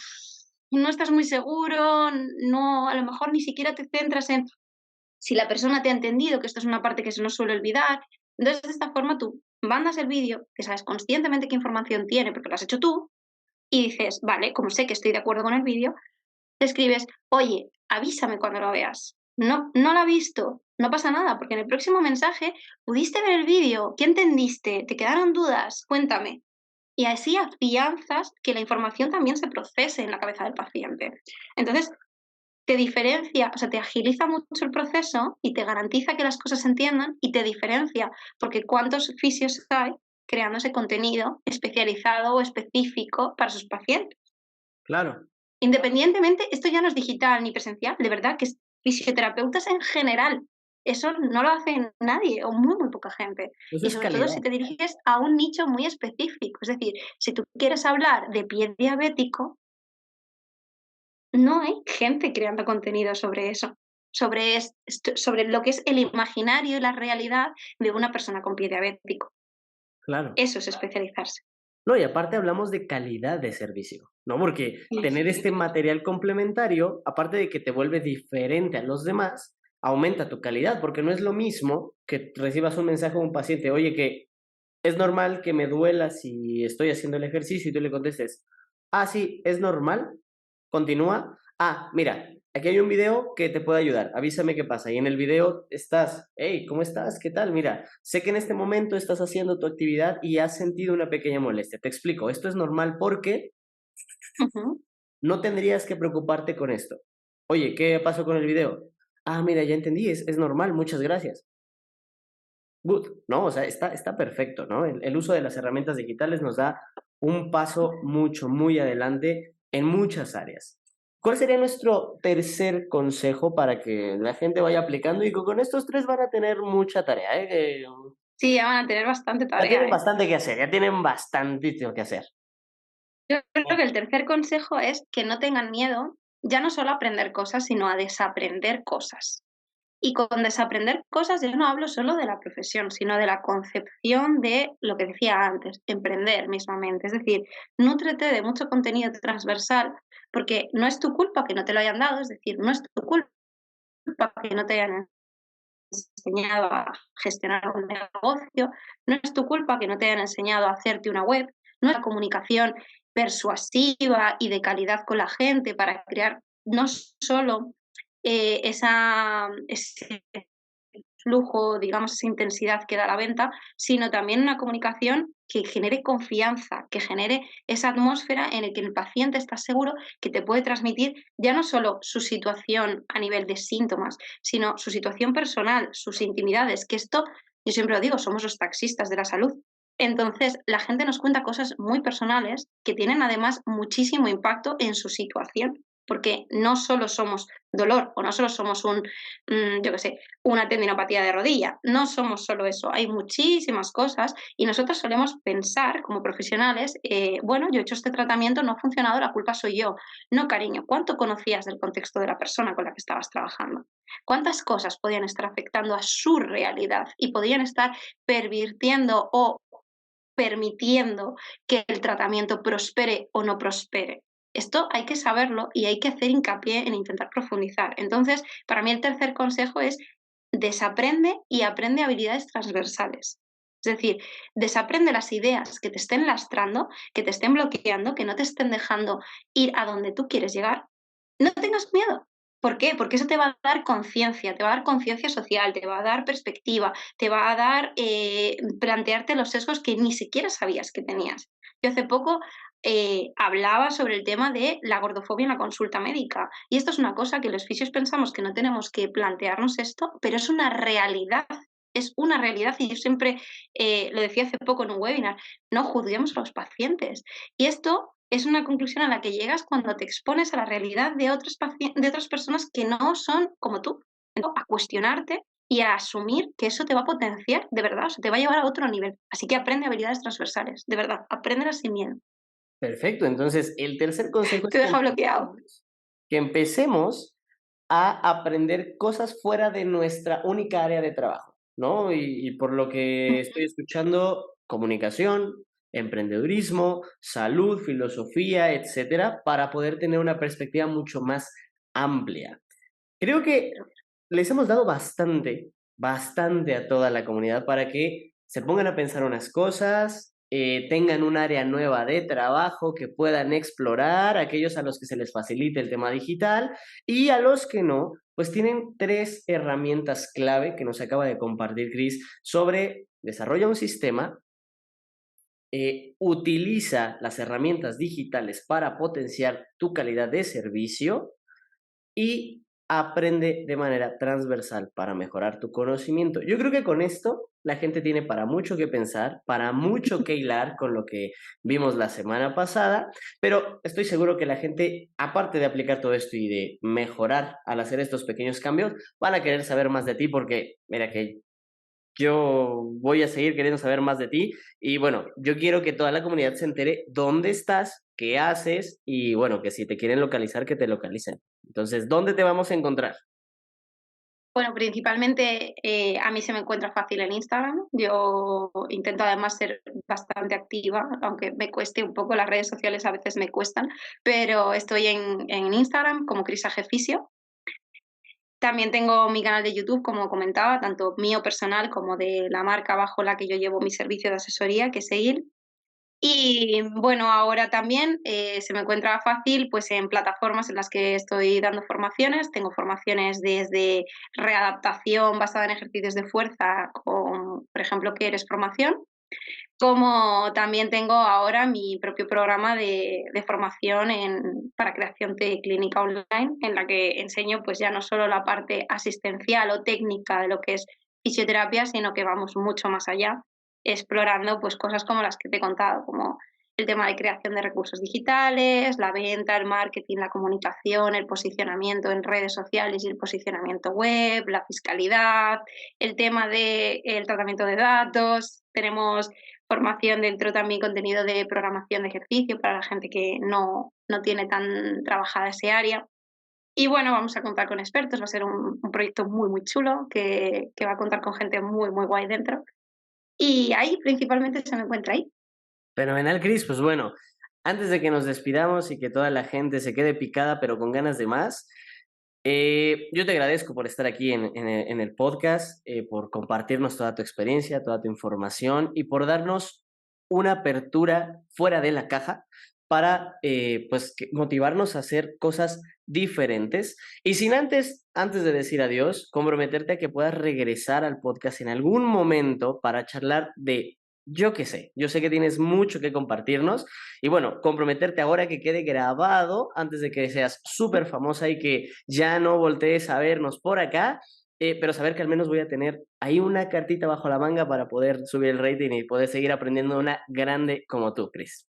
no estás muy seguro, no, a lo mejor ni siquiera te centras en si la persona te ha entendido, que esto es una parte que se nos suele olvidar. Entonces, de esta forma tú mandas el vídeo, que sabes conscientemente qué información tiene, porque lo has hecho tú, y dices, vale, como sé que estoy de acuerdo con el vídeo, te escribes, oye, avísame cuando lo veas. No, no lo ha visto, no pasa nada, porque en el próximo mensaje pudiste ver el vídeo, ¿qué entendiste? ¿Te quedaron dudas? Cuéntame. Y así afianzas que la información también se procese en la cabeza del paciente. Entonces, te diferencia, o sea, te agiliza mucho el proceso y te garantiza que las cosas se entiendan y te diferencia, porque cuántos fisios hay creando ese contenido especializado o específico para sus pacientes. Claro, Independientemente, esto ya no es digital ni presencial, de verdad que es fisioterapeutas en general. Eso no lo hace nadie o muy, muy poca gente. eso Y es sobre todo calidad. si te diriges a un nicho muy específico. Es decir, si tú quieres hablar de pie diabético, no hay gente creando contenido sobre eso, sobre lo que es el imaginario y la realidad de una persona con pie diabético. Claro. Eso es especializarse. No, y aparte hablamos de calidad de servicio, ¿no? Porque tener Ujú. este material complementario, aparte de que te vuelve diferente a los demás, aumenta tu calidad, porque no es lo mismo que recibas un mensaje de un paciente, oye, que es normal que me duela si estoy haciendo el ejercicio y tú le contestes, ah, sí, es normal, continúa, ah, mira, aquí hay un video que te puede ayudar, avísame qué pasa. Y en el video estás, hey, ¿cómo estás? ¿Qué tal? Mira, sé que en este momento estás haciendo tu actividad y has sentido una pequeña molestia. Te explico, esto es normal porque Ujú. no tendrías que preocuparte con esto. Oye, ¿qué pasó con el video? Ah, mira, ya entendí, es normal, muchas gracias. Good, ¿no? O sea, está perfecto, ¿no? El uso de las herramientas digitales nos da un paso mucho, muy adelante en muchas áreas. ¿Cuál sería nuestro tercer consejo para que la gente vaya aplicando? Y con estos tres van a tener mucha tarea, ¿eh? Que Sí, ya van a tener bastante ya tienen tarea, ¿eh? bastante que hacer, ya tienen bastantísimo que hacer. Yo creo que el tercer consejo es que no tengan miedo, ya no solo a aprender cosas, sino a desaprender cosas. Y con desaprender cosas yo no hablo solo de la profesión, sino de la concepción de lo que decía antes, emprender mismamente. Es decir, nútrete de mucho contenido transversal, porque no es tu culpa que no te lo hayan dado, es decir, no es tu culpa que no te hayan enseñado a gestionar un negocio, no es tu culpa que no te hayan enseñado a hacerte una web, no es la comunicación persuasiva y de calidad con la gente para crear no solo ese flujo, digamos, esa intensidad que da la venta, sino también una comunicación que genere confianza, que genere esa atmósfera en la que el paciente está seguro que te puede transmitir ya no solo su situación a nivel de síntomas, sino su situación personal, sus intimidades, que esto, yo siempre lo digo, somos los taxistas de la salud. Entonces, la gente nos cuenta cosas muy personales que tienen además muchísimo impacto en su situación. porque no solo somos dolor o no solo somos yo qué sé, una tendinopatía de rodilla, no somos solo eso, hay muchísimas cosas y nosotros solemos pensar como profesionales, bueno, yo he hecho este tratamiento, no ha funcionado, la culpa soy yo. No, cariño, ¿cuánto conocías del contexto de la persona con la que estabas trabajando? ¿Cuántas cosas podían estar afectando a su realidad y podían estar pervirtiendo o permitiendo que el tratamiento prospere o no prospere? Esto hay que saberlo y hay que hacer hincapié en intentar profundizar. Entonces, para mí el tercer consejo es desaprende y aprende habilidades transversales. Es decir, desaprende las ideas que te estén lastrando, que te estén bloqueando, que no te estén dejando ir a donde tú quieres llegar. No tengas miedo. ¿Por qué? Porque eso te va a dar conciencia, te va a dar conciencia social, te va a dar perspectiva, te va a dar plantearte los sesgos que ni siquiera sabías que tenías. Yo hace poco hablaba sobre el tema de la gordofobia en la consulta médica. Y esto es una cosa que los fisios pensamos que no tenemos que plantearnos esto, pero es una realidad. Es una realidad y yo siempre lo decía hace poco en un webinar, no juzguemos a los pacientes. Y esto es una conclusión a la que llegas cuando te expones a la realidad de de otras personas que no son como tú, ¿no? A cuestionarte y a asumir que eso te va a potenciar de verdad, o sea, te va a llevar a otro nivel. Así que aprende habilidades transversales, de verdad, apréndelas sin miedo. Perfecto, entonces el tercer consejo es Te deja bloqueado. que empecemos a aprender cosas fuera de nuestra única área de trabajo, ¿no? Y por lo que estoy escuchando, comunicación, emprendedurismo, salud, filosofía, etcétera, para poder tener una perspectiva mucho más amplia. Creo que les hemos dado bastante a toda la comunidad para que se pongan a pensar unas cosas, tengan un área nueva de trabajo que puedan explorar, aquellos a los que se les facilite el tema digital y a los que no, pues tienen 3 herramientas clave que nos acaba de compartir Chris sobre desarrolla un sistema, utiliza las herramientas digitales para potenciar tu calidad de servicio y aprende de manera transversal para mejorar tu conocimiento. Yo creo que con esto la gente tiene para mucho que pensar, para mucho que hilar con lo que vimos la semana pasada, pero estoy seguro que la gente, aparte de aplicar todo esto y de mejorar al hacer estos pequeños cambios, van a querer saber más de ti porque, mira que yo voy a seguir queriendo saber más de ti y bueno, yo quiero que toda la comunidad se entere dónde estás, qué haces y bueno, que si te quieren localizar, que te localicen. Entonces, ¿dónde te vamos a encontrar? Bueno, principalmente a mí se me encuentra fácil en Instagram. Yo intento además ser bastante activa, aunque me cueste un poco, las redes sociales a veces me cuestan, pero estoy en Instagram como Crisaje Fisio. También tengo mi canal de YouTube, como comentaba, tanto mío personal como de la marca bajo la que yo llevo mi servicio de asesoría, que es EIL. Y bueno, ahora también se me encuentra fácil pues en plataformas en las que estoy dando formaciones. Tengo formaciones desde readaptación basada en ejercicios de fuerza, con, por ejemplo, que eres formación, como también tengo ahora mi propio programa de formación para creación de clínica online, en la que enseño pues ya no solo la parte asistencial o técnica de lo que es fisioterapia, sino que vamos mucho más allá, explorando pues cosas como las que te he contado, como el tema de creación de recursos digitales, la venta, el marketing, la comunicación, el posicionamiento en redes sociales y el posicionamiento web, la fiscalidad, el tema del tratamiento de datos. Tenemos formación dentro también contenido de programación de ejercicio para la gente que no tiene tan trabajada ese área. Y bueno, vamos a contar con expertos, va a ser un proyecto muy, muy chulo que va a contar con gente muy, muy guay dentro. Y ahí principalmente se me encuentra ahí. Fenomenal, Cris. Pues bueno, antes de que nos despidamos y que toda la gente se quede picada, pero con ganas de más, yo te agradezco por estar aquí en el podcast, por compartirnos toda tu experiencia, toda tu información y por darnos una apertura fuera de la caja para pues motivarnos a hacer cosas diferentes. Y sin antes de decir adiós, comprometerte a que puedas regresar al podcast en algún momento para charlar de, yo qué sé, yo sé que tienes mucho que compartirnos y bueno, comprometerte ahora que quede grabado antes de que seas súper famosa y que ya no voltees a vernos por acá, pero saber que al menos voy a tener ahí una cartita bajo la manga para poder subir el rating y poder seguir aprendiendo una grande como tú, Chris.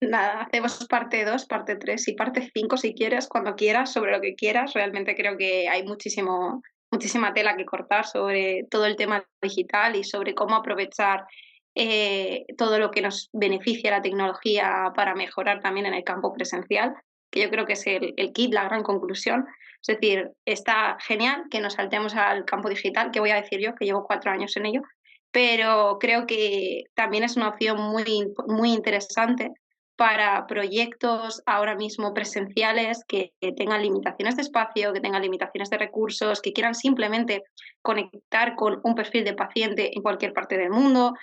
Nada, hacemos parte 2, parte 3 y parte 5 si quieres, cuando quieras, sobre lo que quieras. Realmente creo que hay muchísima tela que cortar sobre todo el tema digital y sobre cómo aprovechar todo lo que nos beneficia la tecnología para mejorar también en el campo presencial, que yo creo que es el kit, la gran conclusión. Es decir, está genial que nos saltemos al campo digital, que voy a decir yo, que llevo 4 años en ello, pero creo que también es una opción muy interesante para proyectos ahora mismo presenciales que tengan limitaciones de espacio, que tengan limitaciones de recursos, que quieran simplemente conectar con un perfil de paciente en cualquier parte del mundo.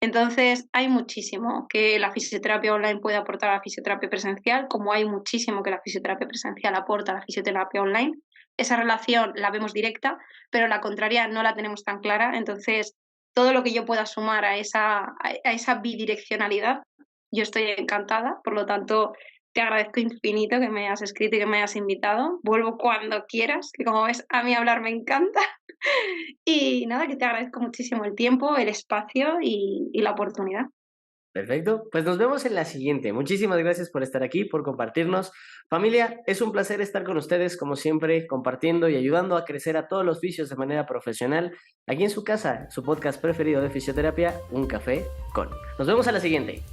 Entonces, hay muchísimo que la fisioterapia online puede aportar a la fisioterapia presencial, como hay muchísimo que la fisioterapia presencial aporta a la fisioterapia online. Esa relación la vemos directa, pero la contraria no la tenemos tan clara. Entonces, todo lo que yo pueda sumar a esa bidireccionalidad, yo estoy encantada. Por lo tanto, te agradezco infinito que me hayas escrito y que me hayas invitado. Vuelvo cuando quieras, que como ves, a mí hablar me encanta. Y nada, que te agradezco muchísimo el tiempo, el espacio y la oportunidad. Perfecto, pues nos vemos en la siguiente. Muchísimas gracias por estar aquí, por compartirnos. Familia, es un placer estar con ustedes, como siempre, compartiendo y ayudando a crecer a todos los fisios de manera profesional, aquí en su casa, su podcast preferido de fisioterapia, Un Café con. Nos vemos a la siguiente.